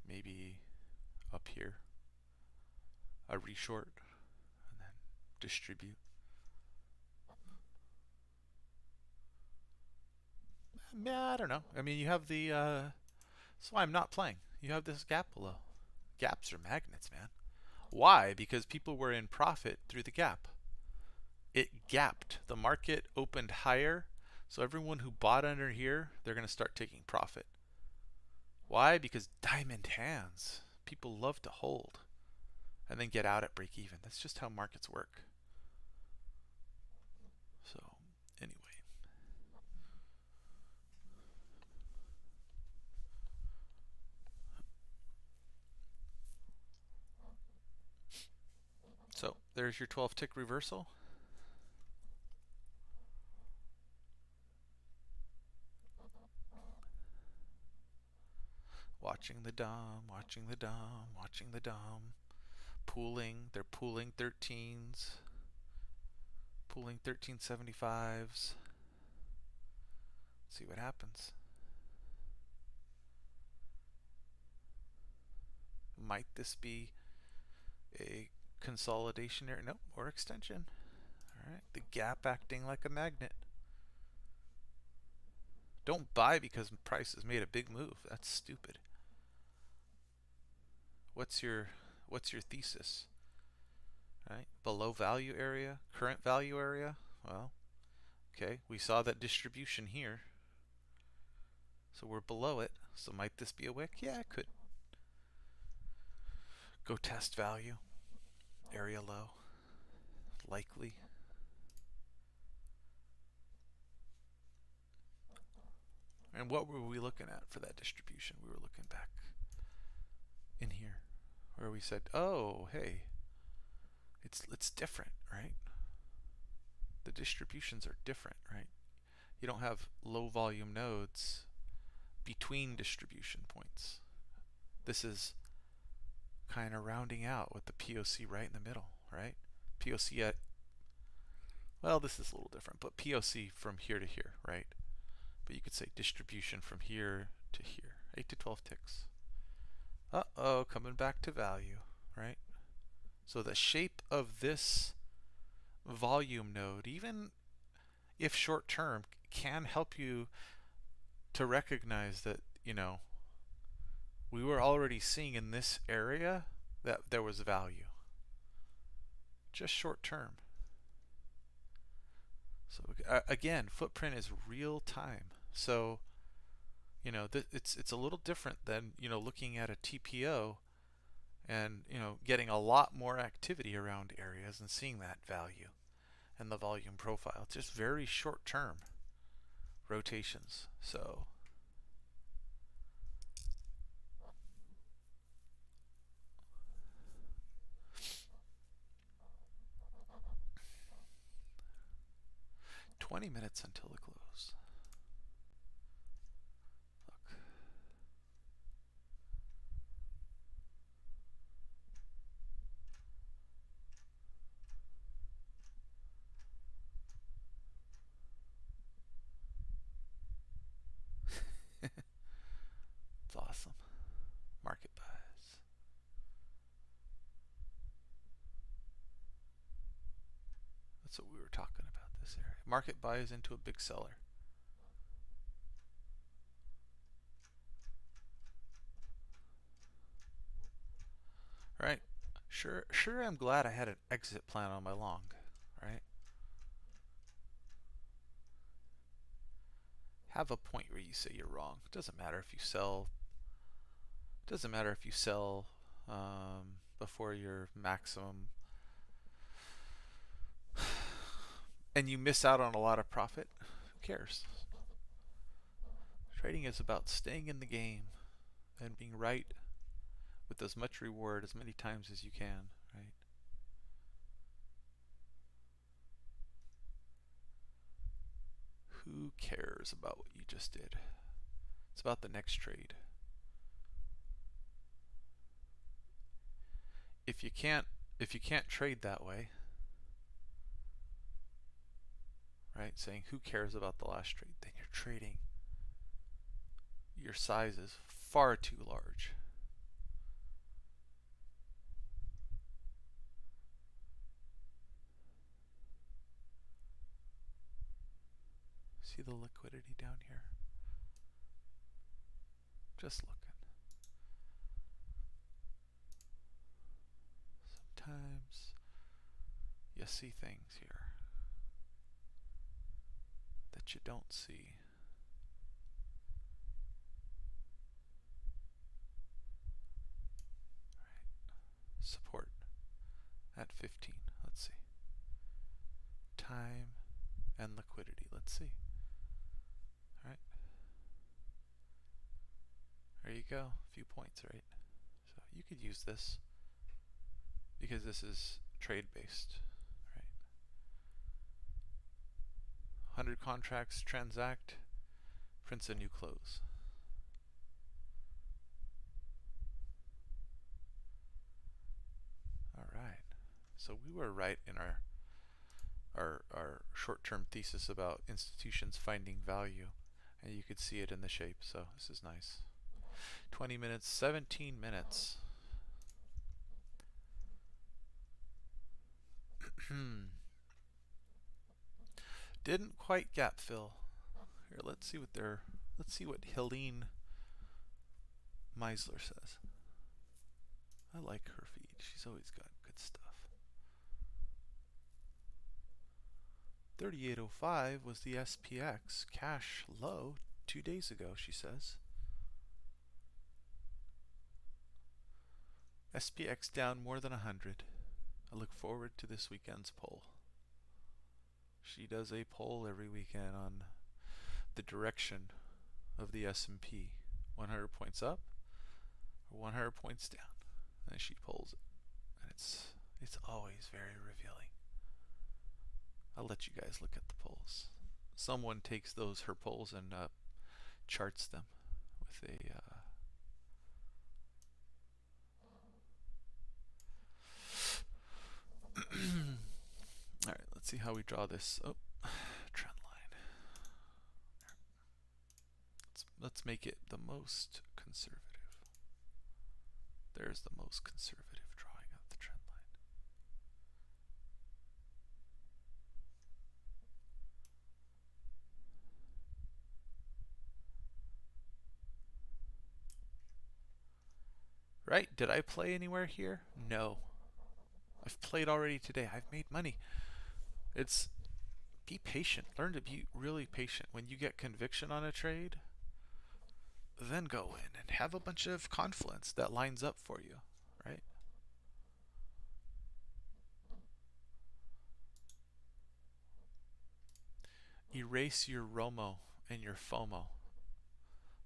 Maybe up here. A reshort. And then distribute. Yeah, I don't know. I mean, you have the... that's why I'm not playing. You have this gap below. Gaps are magnets, man. Why? Because people were in profit through the gap. It gapped. The market opened higher. So everyone who bought under here, they're going to start taking profit. Why? Because diamond hands. People love to hold and then get out at break even. That's just how markets work. So anyway. So there's your 12 tick reversal. Watching the DOM, watching the DOM, watching the DOM. Pooling, they're pooling 13s. Pooling 1375s. See what happens. Might this be a consolidation area? Nope, or extension. Alright, the gap acting like a magnet. Don't buy because price has made a big move. That's stupid. What's your thesis? Right? Below value area, current value area. Well, okay, we saw that distribution here. So we're below it. So might this be a wick? Yeah, it could. Go test value. Area low. Likely. And what were we looking at for that distribution? We were looking back in here where we said, oh, hey, it's different, right? The distributions are different, right? You don't have low volume nodes between distribution points. This is kind of rounding out with the POC right in the middle, right? POC at, well, this is a little different, but POC from here to here, right? But you could say distribution from here to here, 8 to 12 ticks. Uh-oh, coming back to value, right? So the shape of this volume node, even if short term, can help you to recognize that, you know, we were already seeing in this area that there was value. Just short term. So again, footprint is real time. So, you know, it's a little different than, you know, looking at a TPO and, you know, getting a lot more activity around areas and seeing that value and the volume profile. It's just very short term rotations. So $20 until the close. Look. It's awesome. Market buys. That's what we were talking about this area. Market buys into a big seller. Right? Sure I'm glad I had an exit plan on my long, right? Have a point where you say you're wrong. It doesn't matter if you sell. It doesn't matter if you sell before your maximum and you miss out on a lot of profit. Who cares? Trading is about staying in the game and being right with as much reward as many times as you can, right? Who cares about what you just did? It's about the next trade. If you can't trade that way, right? Saying who cares about the last trade, then you're trading. Your size is far too large. See the liquidity down here? Just looking. Sometimes you see things here that you don't see. Right. Support at 15. Let's see. Time and liquidity. Let's see. All right. There you go. A few points, right? So you could use this because this is trade based, right? 100 contracts transact, prints a new close. All right. So we were right in our short-term thesis about institutions finding value, and you could see it in the shape. So this is nice. 20 minutes, 17 minutes. Didn't quite gap fill. Here, let's see what Helene Meisler says. I like her feed. She's always got good stuff. 3805 was the SPX cash low 2 days ago, she says. SPX down more than 100. I look forward to this weekend's poll. She does a poll every weekend on the direction of the S&P, 100 points up or 100 points down, and she polls it, and it's always very revealing. I'll let you guys look at the polls. Someone takes her polls and charts them with a all right, let's see how we draw this. Oh, trend line. Let's make it the most conservative. There's the most conservative drawing of the trend line. Right? Did I play anywhere here? No. I've played already today. I've made money. Be patient. Learn to be really patient. When you get conviction on a trade, then go in and have a bunch of confluence that lines up for you, right? Erase your ROMO and your FOMO.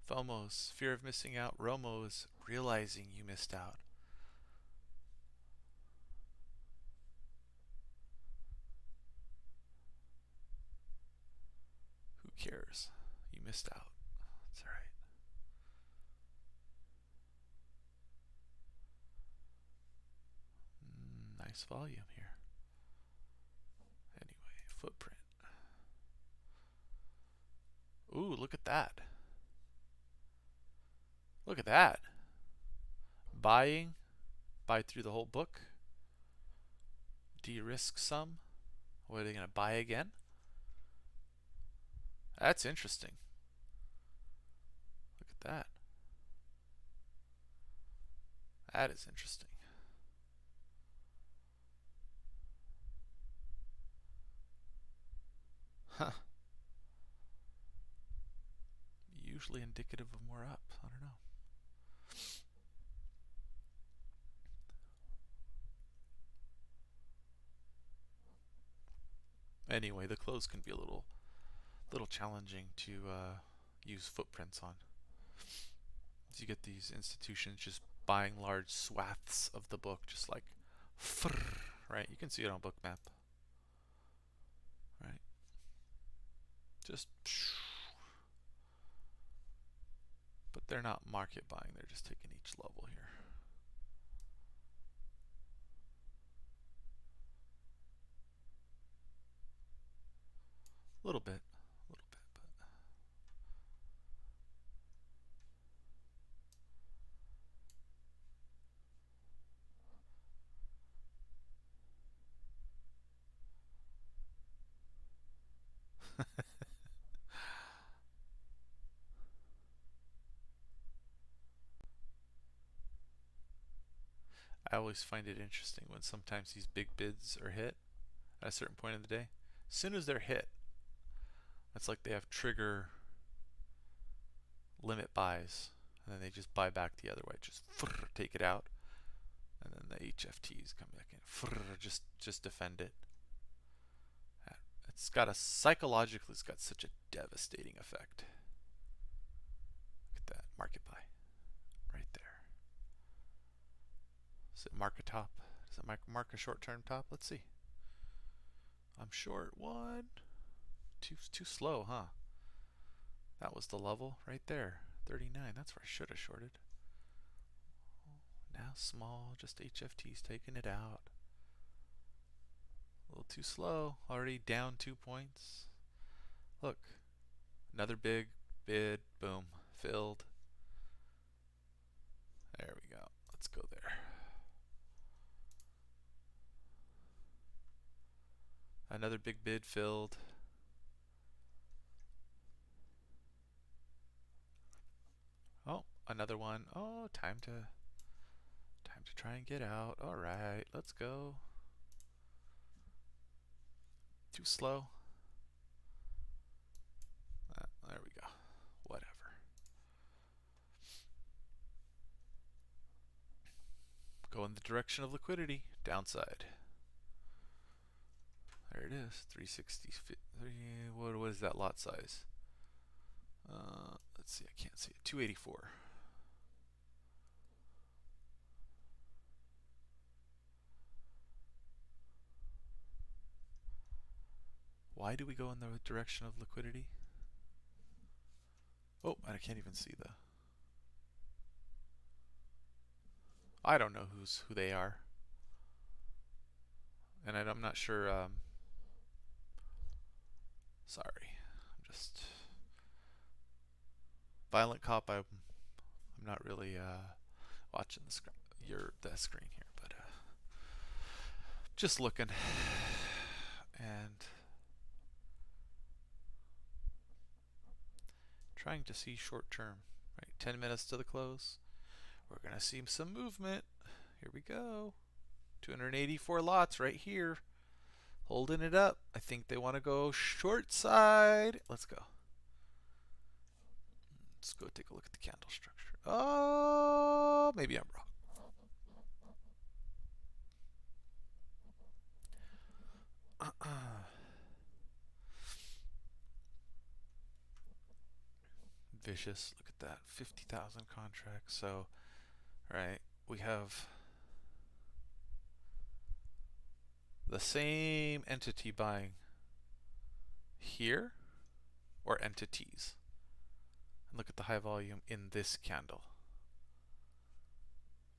FOMO's fear of missing out. ROMO's realizing you missed out. Who cares? You missed out. That's all right. Nice volume here. Anyway, footprint. Ooh, look at that. Look at that. Buy through the whole book. De-risk some. What, are they going to buy again? That's interesting. Look at that. That is interesting. Huh. Usually indicative of more up. I don't know. Anyway, the close can be a little challenging to use footprints on. As you get these institutions just buying large swaths of the book, just like, right? You can see it on Bookmap, right? Just, but they're not market buying. They're just taking each level here. A little bit, but I always find it interesting when sometimes these big bids are hit at a certain point in the day. As soon as they're hit, it's like they have trigger limit buys, and then they just buy back the other way, just take it out, and then the HFTs come back in, just defend it. It's got a psychologically, it's got such a devastating effect. Look at that market buy right there. Does it mark a top? Does it mark a short-term top? Let's see. I'm short one. Too slow, huh? That was the level right there. 39. That's where I should have shorted. Now small, just HFTs taking it out. A little too slow. Already down 2 points. Look. Another big bid. Boom. Filled. There we go. Let's go there. Another big bid filled. Oh, another one. Oh, time to try and get out. All right, let's go. Too slow. There we go. Whatever. Go in the direction of liquidity. Downside. There it is. 360. What is that lot size? Let's see. I can't see it. 284. Why do we go in the direction of liquidity? Oh, I can't even see the... I don't know who they are. And I'm not sure... sorry. I'm just... Violent Cop, I'm not really watching the screen here, but just looking. And... trying to see short term. Right, 10 minutes to the close. We're going to see some movement. Here we go. 284 lots right here. Holding it up. I think they want to go short side. Let's go. Let's go take a look at the candle structure. Oh, maybe I'm wrong. Vicious. Look at that. 50,000 contracts. So, right, we have the same entity buying here, or entities. And look at the high volume in this candle.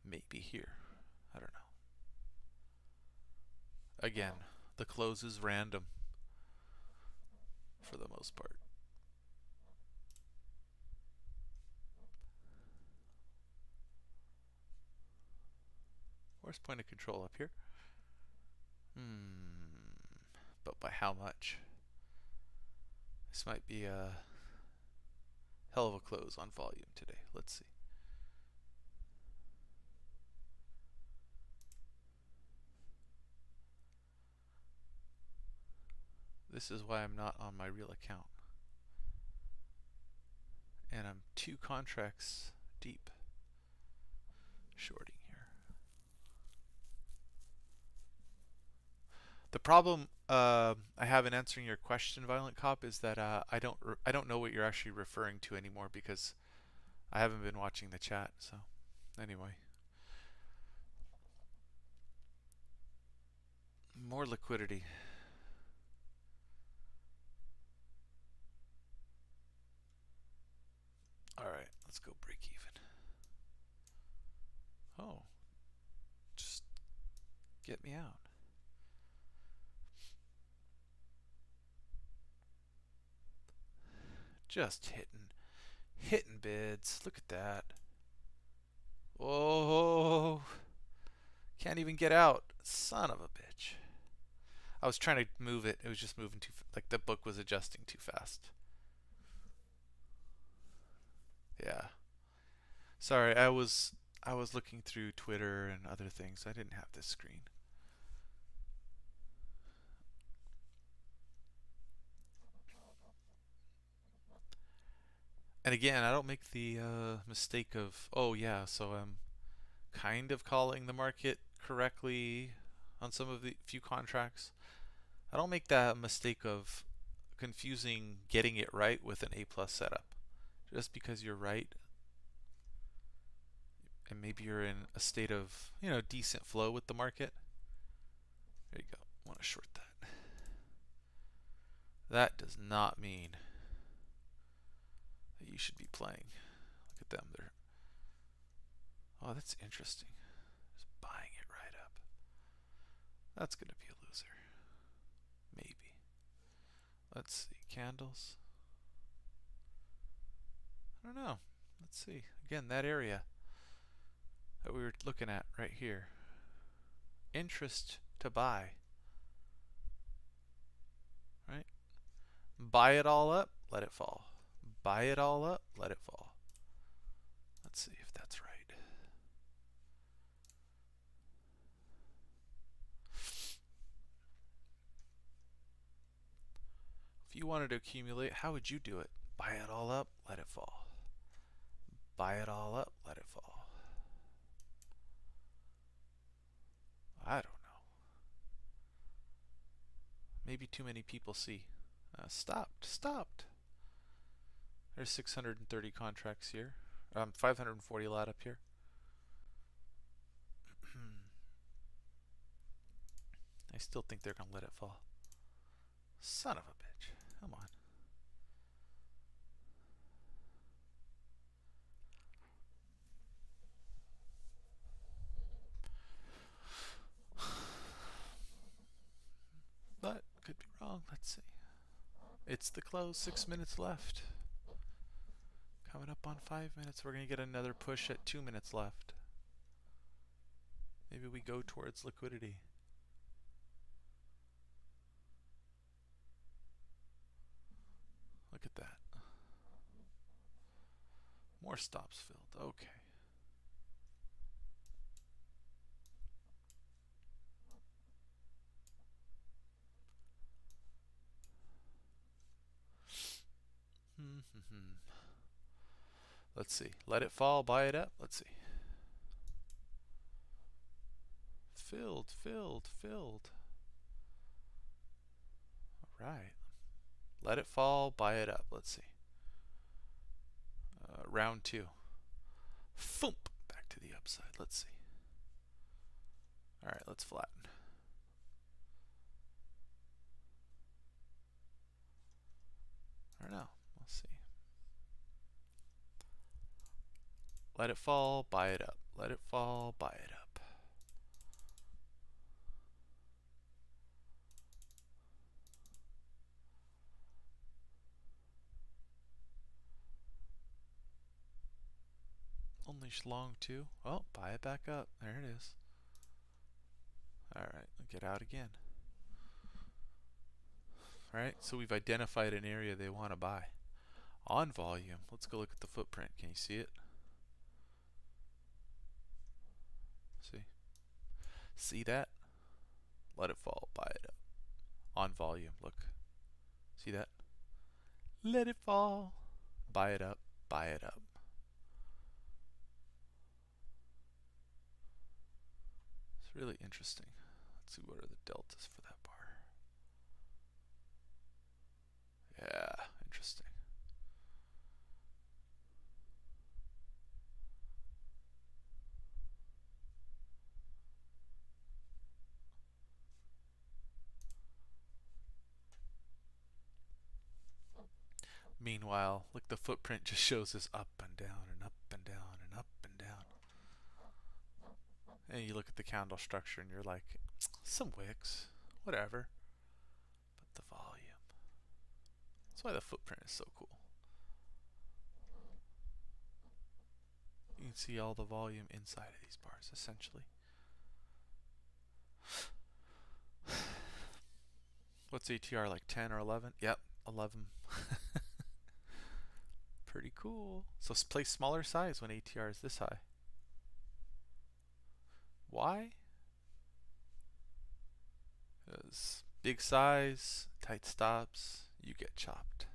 Maybe here. I don't know. Again, the close is random for the most part. Where's point of control up here? But by how much? This might be a hell of a close on volume today. Let's see. This is why I'm not on my real account. And I'm 2 contracts deep shorting here. The problem I have in answering your question, Violent Cop, is that I don't know what you're actually referring to anymore because I haven't been watching the chat. So anyway. More liquidity. All right, let's go break even. Oh, just get me out. Just hitting bids. Look at that. Oh, can't even get out. Son of a bitch. I was trying to move it. It was just moving too, like the book was adjusting too fast. Yeah. Sorry, I was looking through Twitter and other things. I didn't have this screen. And again, I don't make the mistake of, oh yeah, so I'm kind of calling the market correctly on some of the few contracts. I don't make that mistake of confusing getting it right with an A plus setup. Just because you're right and maybe you're in a state of, decent flow with the market. There you go. I want to short that. That does not mean that you should be playing. Look at them. Oh, that's interesting. Just buying it right up. That's going to be a loser. Maybe. Let's see. Candles. I don't know. Let's see. Again, that area that we were looking at right here. Interest to buy. Right? Buy it all up, let it fall. Buy it all up, let it fall. Let's see if that's right. If you wanted to accumulate, how would you do it? Buy it all up, let it fall. Buy it all up, let it fall. I don't know. Maybe too many people see. Stopped. There's 630 contracts here. 540 lot up here. I still think they're going to let it fall. Son of a bitch. Come on. But could be wrong. Let's see. It's the close. 6 minutes left. Coming up on 5 minutes. We're going to get another push at 2 minutes left. Maybe we go towards liquidity. Look at that. More stops filled. Okay. Let's see. Let it fall, buy it up. Let's see. Filled. All right. Let it fall, buy it up. Let's see. Round 2. Thump. Back to the upside. Let's see. All right, let's flatten. I don't know. We'll see. Let it fall, buy it up. Let it fall, buy it up. Only long 2. Oh, buy it back up. There it is. Alright, get out again. Alright, so we've identified an area they want to buy. On volume, let's go look at the footprint. Can you see it? See? See that? Let it fall, buy it up. On volume, look. See that? Let it fall. Buy it up, buy it up. It's really interesting. Let's see what are the deltas for that bar. Yeah, interesting. Meanwhile, look, the footprint just shows us up and down and up and down and up and down. And you look at the candle structure and you're like, some wicks, whatever. But the volume. That's why the footprint is so cool. You can see all the volume inside of these bars, essentially. What's ATR, like 10 or 11? Yep, 11. Pretty cool. So play smaller size when ATR is this high. Why? Because big size, tight stops, you get chopped.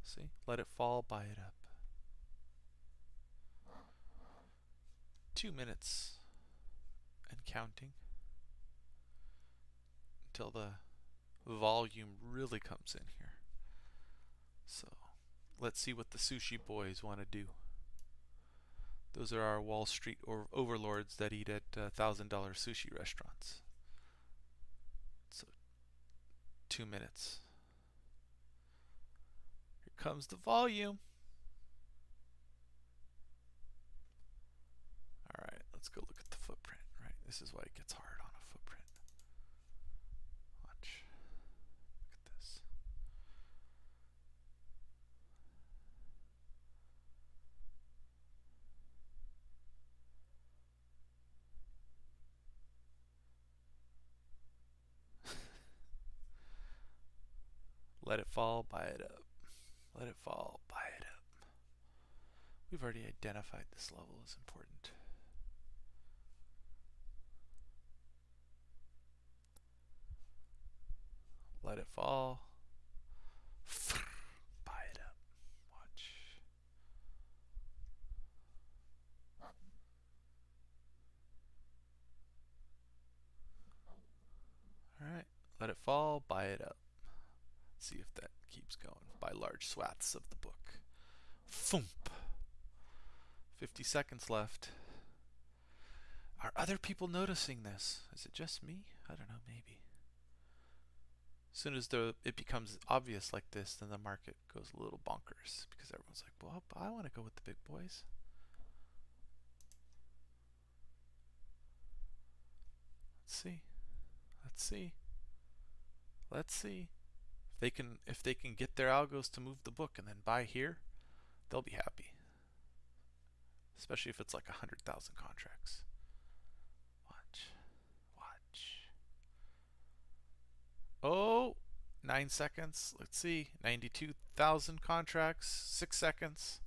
See? Let it fall, buy it up. 2 minutes and counting until the volume really comes in here. So let's see what the sushi boys want to do. Those are our Wall Street overlords that eat at $1,000 sushi restaurants. So 2 minutes. Here comes the volume. Alright, let's go look at the footprint. Right, this is why it gets hard on a footprint. Watch. Look at this. Let it fall, buy it up. Let it fall, buy it up. We've already identified this level as important. Let it fall. Buy it up. Watch. Alright, let it fall, buy it up. See if that keeps going. Buy large swaths of the book. Foomp. 50 seconds left. Are other people noticing this? Is it just me? I don't know, maybe. As soon as it becomes obvious like this, then the market goes a little bonkers because everyone's like, well, I want to go with the big boys. Let's see. Let's see. Let's see. If they can get their algos to move the book and then buy here, they'll be happy. Especially if it's like 100,000 contracts. Watch. Watch. Oh, 9 seconds. Let's see. 92,000 contracts. 6 seconds.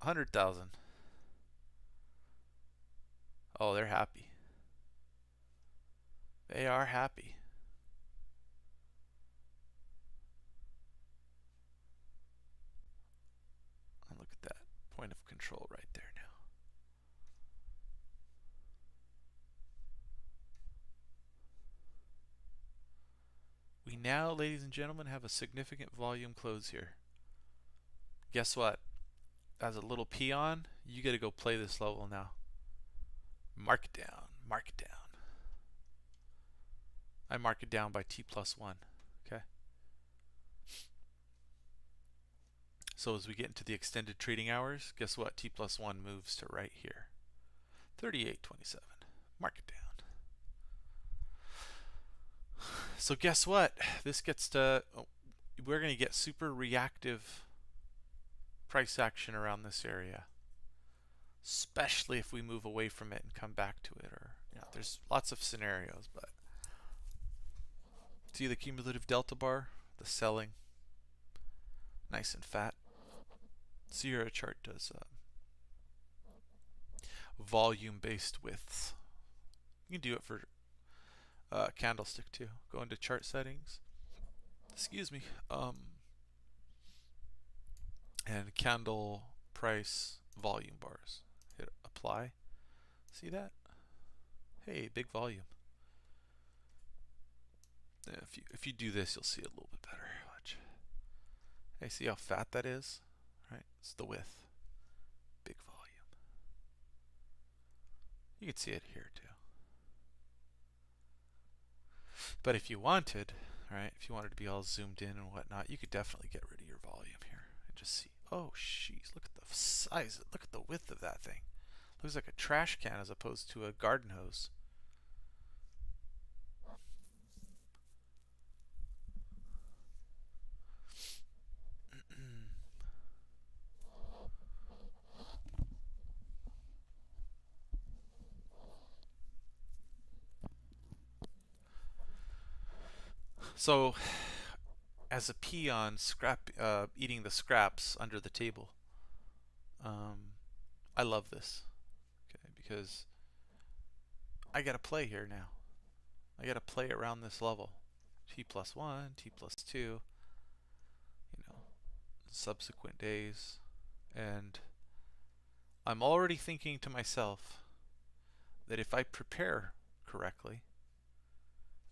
$100,000. Oh, they're happy. They are happy. And look at that point of control right there now. We now, ladies and gentlemen, have a significant volume close here. Guess what? As a little peon, you got to go play this level now. Mark it down. Mark it down. I mark it down by T+1. Okay. So as we get into the extended trading hours, guess what? T+1 moves to right here. 38.27. Mark it down. So guess what? This gets to, we're going to get super reactive price action around this area, especially if we move away from it and come back to it. Or, you know, there's lots of scenarios, but see the cumulative delta bar, the selling, nice and fat. Sierra chart does volume-based widths. You can do it for candlestick too. Go into chart settings. Excuse me. And candle price volume bars. Hit apply. See that? Hey, big volume. If you do this, you'll see it a little bit better. Watch. Hey, see how fat that is? Right? It's the width. Big volume. You can see it here too. But if you wanted, right, if you wanted to be all zoomed in and whatnot, you could definitely get rid of your volume here and just see, oh, jeez, look at the size, look at the width of that thing. Looks like a trash can as opposed to a garden hose. So, as a peon, eating the scraps under the table, um, I love this, okay, because I got to play here now. I got to play around this level. T plus 1, T plus 2, you know, subsequent days. And I'm already thinking to myself that if I prepare correctly,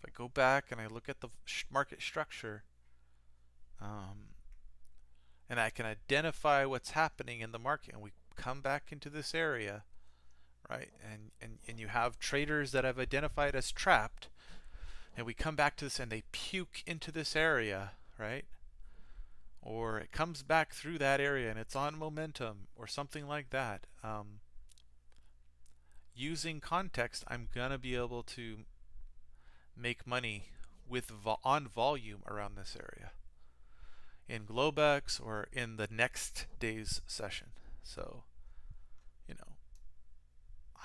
if I go back and I look at the market structure, and I can identify what's happening in the market, and we come back into this area, right? And you have traders that have identified as trapped, and we come back to this and they puke into this area, right? Or it comes back through that area and it's on momentum or something like that. Using context, I'm going to be able to make money with on volume around this area in Globex or in the next day's session. So, you know,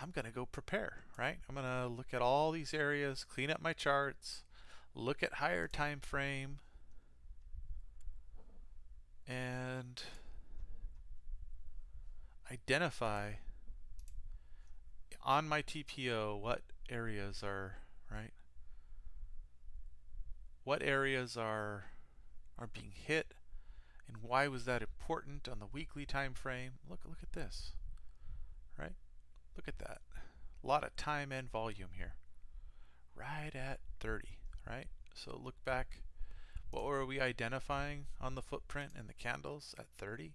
I'm going to go prepare, right? I'm going to look at all these areas, clean up my charts, look at higher time frame, and identify on my TPO what areas are, right? What areas are being hit, and why was that important on the weekly time frame? Look at this, right? Look at that. A lot of time and volume here. Right at 30, right? So look back. What were we identifying on the footprint and the candles at 30?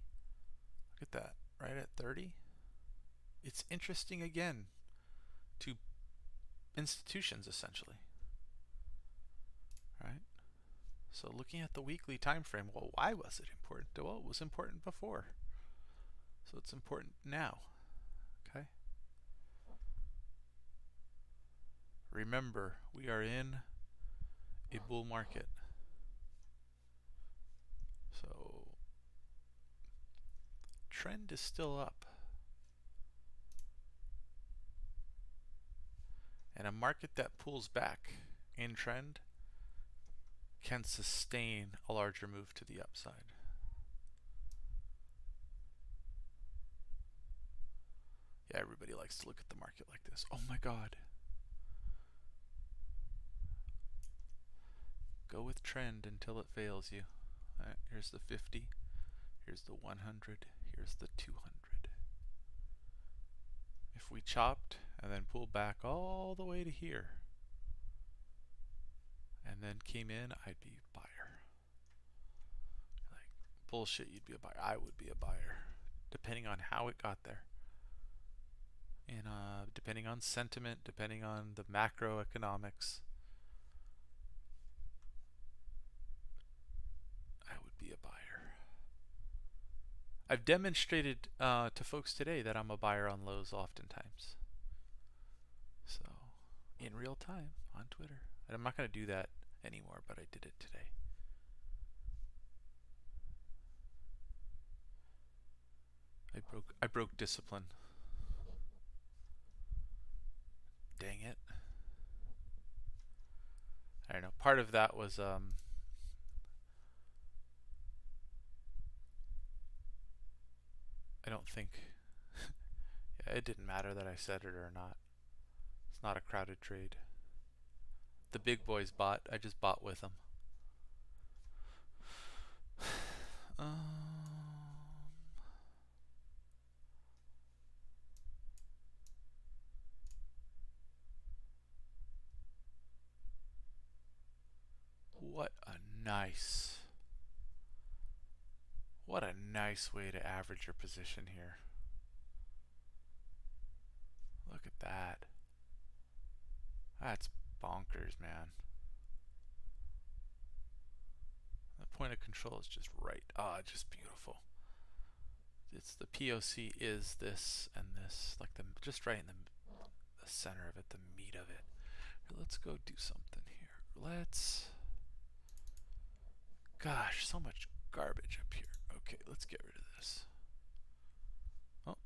Look at that, right at 30. It's interesting again to institutions essentially, right? So looking at the weekly time frame, well, why was it important? Well, it was important before, so it's important now. Okay. Remember, we are in a bull market. So trend is still up. And a market that pulls back in trend can sustain a larger move to the upside. Yeah, everybody likes to look at the market like this. Oh my God. Go with trend until it fails you. All right, here's the 50. Here's the 100. Here's the 200. If we chopped and then pulled back all the way to here and then came in, I'd be a buyer. Like, bullshit, you'd be a buyer. I would be a buyer, depending on how it got there. And depending on sentiment, depending on the macroeconomics, I would be a buyer. I've demonstrated to folks today that I'm a buyer on lows oftentimes. So, in real time on Twitter. And I'm not going to do that anymore, but I did it today. I broke discipline. Dang it. I don't know. Part of that was I don't think yeah, it didn't matter that I said it or not. It's not a crowded trade. The big boys bought. I just bought with them. What a nice way to average your position here. Look at that. That's bonkers, man. point of control is just right. Ah, just beautiful. It's the POC is this and this, like the just right in the center of it, the meat of it. Let's go do something here. Let's. Gosh, so much garbage up here. Okay, let's get rid of this. Oh,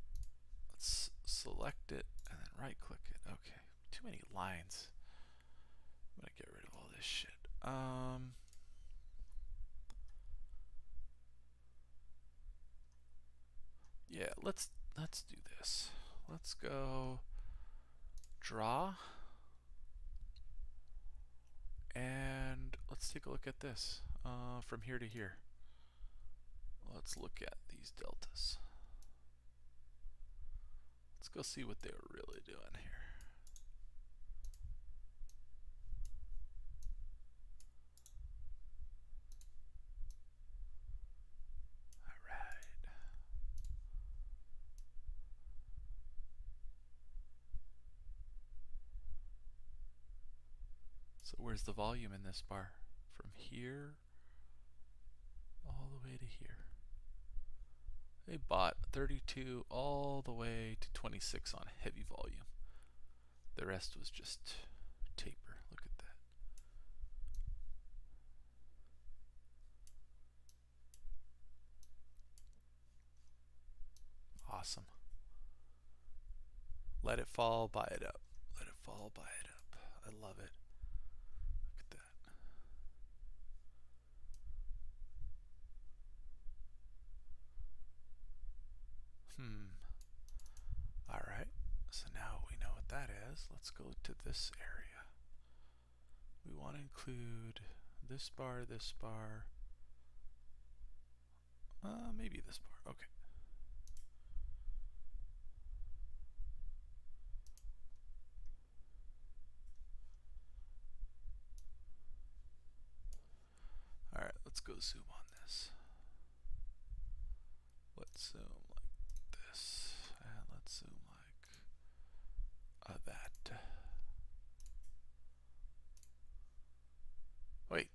let's select it and then right click it. Okay, too many lines. I'm gonna get rid of all this shit. Yeah, let's do this. Let's go draw, and let's take a look at this from here to here. Let's look at these deltas. Let's go see what they were really doing here. So where's the volume in this bar? From here all the way to here. They bought 32 all the way to 26 on heavy volume. The rest was just taper. Look at that. Awesome. Let it fall, buy it up. Let it fall, buy it up. I love it. Look at that. Alright, so now we know what that is. Let's go to this area. We want to include this bar, maybe this bar. Okay. Alright, let's go zoom on this. Let's zoom like this, and let's zoom like that. Wait.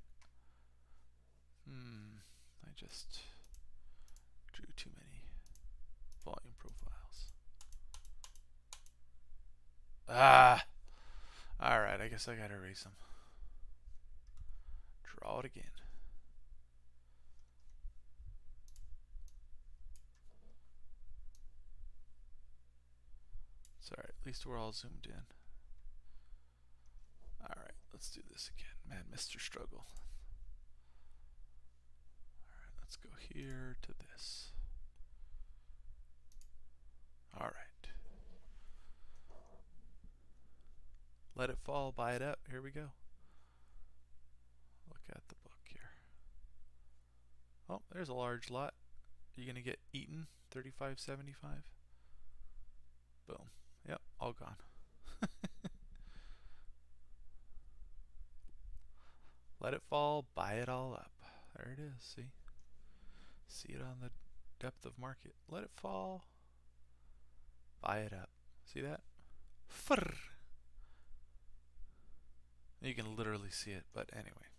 I just drew too many volume profiles. Ah! Alright, I guess I gotta erase them. Draw it again. Sorry, at least we're all zoomed in. Alright, let's do this again. Man, Mr. Struggle. Alright, let's go here to this. Alright. Let it fall, buy it up. Here we go. Look at the book here. Oh, there's a large lot. You're going to get eaten, 35.75. Boom. Yep, all gone. Let it fall, buy it all up. There it is, see? See it on the depth of market. Let it fall, buy it up. See that? Frrr. You can literally see it, but anyway.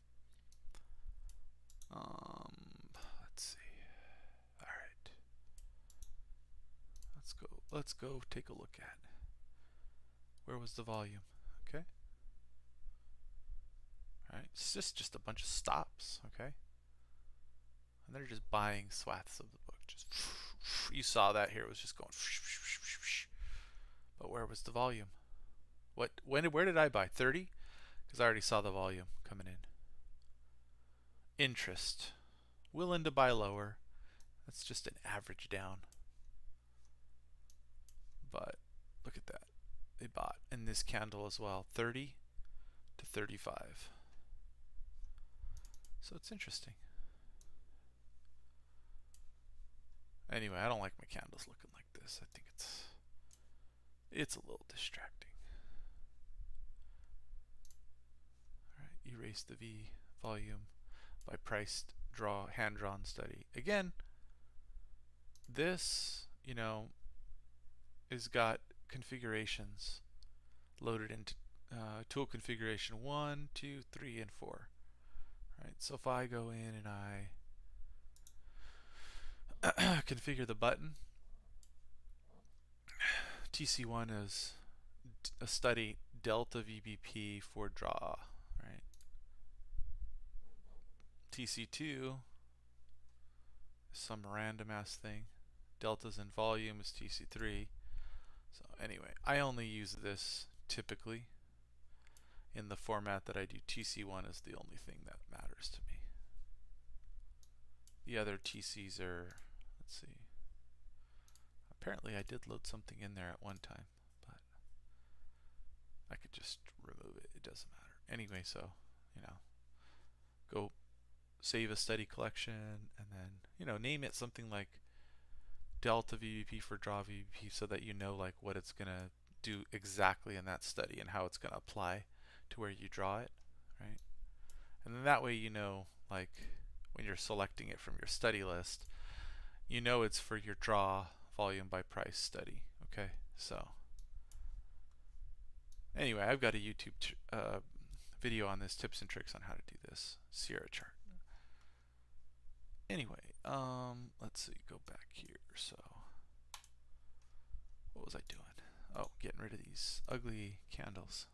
Let's see. Alright. Let's go take a look at where was the volume. Okay. Alright, it's just a bunch of stops, okay? And they're just buying swaths of the book. Just you saw that here, it was just going. But where was the volume? Where did I buy? 30? Because I already saw the volume coming in. Interest. Willing to buy lower. That's just an average down. But look at that. They bought in this candle as well. 30 to 35. So it's interesting. Anyway, I don't like my candles looking like this. I think it's a little distracting. Alright, erase the V volume by priced draw hand-drawn study. Again, this, is got configurations loaded into tool configuration 1, 2, 3, and 4. Right, so if I go in and I configure the button. TC1 is a study delta VBP for draw, right? TC2 is some random ass thing. Delta's in volume is TC3. So anyway, I only use this typically in the format that I do. TC1 is the only thing that matters to me. The other TCs are, let's see. Apparently I did load something in there at one time, but I could just remove it. It doesn't matter. Anyway, so, go save a study collection and then, name it something like delta VBP for draw VBP so that you know like what it's going to do exactly in that study and how it's going to apply to where you draw it, right? And then that way like when you're selecting it from your study list, it's for your draw volume by price study. Okay, so anyway, I've got a YouTube video on this, tips and tricks on how to do this Sierra chart. Anyway, let's see, go back here. So what was I doing? Oh, getting rid of these ugly candles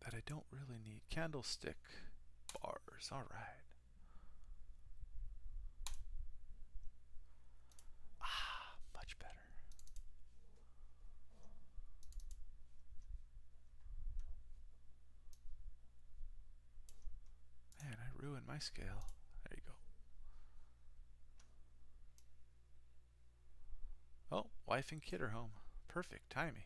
that I don't really need. Candlestick bars, all right. Much better. Man, I ruined my scale. There you go. Oh, wife and kid are home. Perfect timing.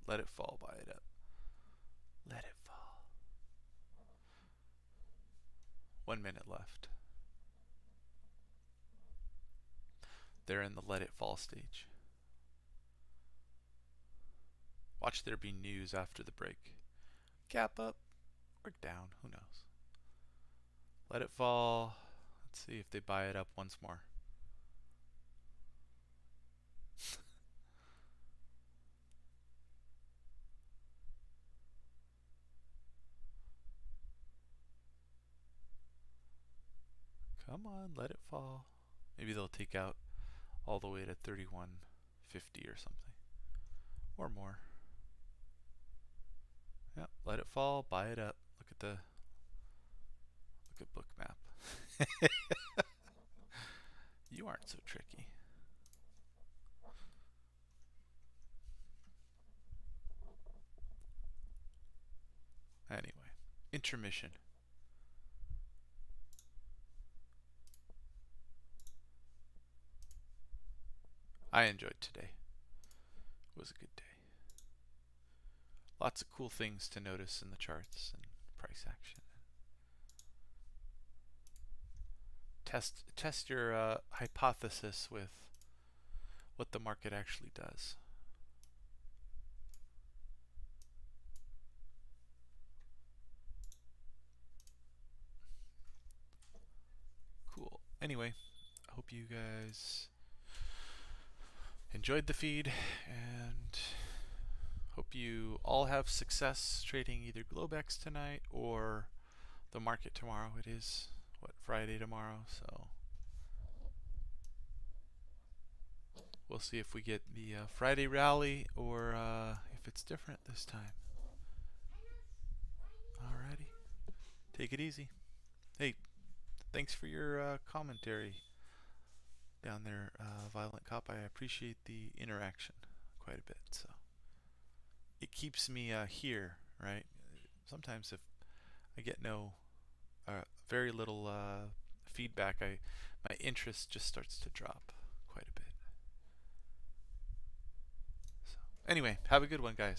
Let it fall, buy it up. Let it fall. 1 minute left. They're in the let it fall stage. Watch there be news after the break. Gap up or down, who knows. Let it fall. Let's see if they buy it up once more. Come on, let it fall. Maybe they'll take out all the way to 31.50 or something. Or more. Yep, let it fall, buy it up. Look at Bookmap. You aren't so tricky. Anyway, intermission. I enjoyed today. It was a good day. Lots of cool things to notice in the charts and price action. Test your hypothesis with what the market actually does. Cool. Anyway, I hope you guys enjoyed the feed and hope you all have success trading either Globex tonight or the market tomorrow. It is, Friday tomorrow, so we'll see if we get the Friday rally or if it's different this time. Alrighty. Take it easy. Hey, thanks for your commentary down there, Violent Cop. I appreciate the interaction quite a bit. So it keeps me here, right? Sometimes if I get very little feedback, my interest just starts to drop quite a bit. So anyway, have a good one, guys.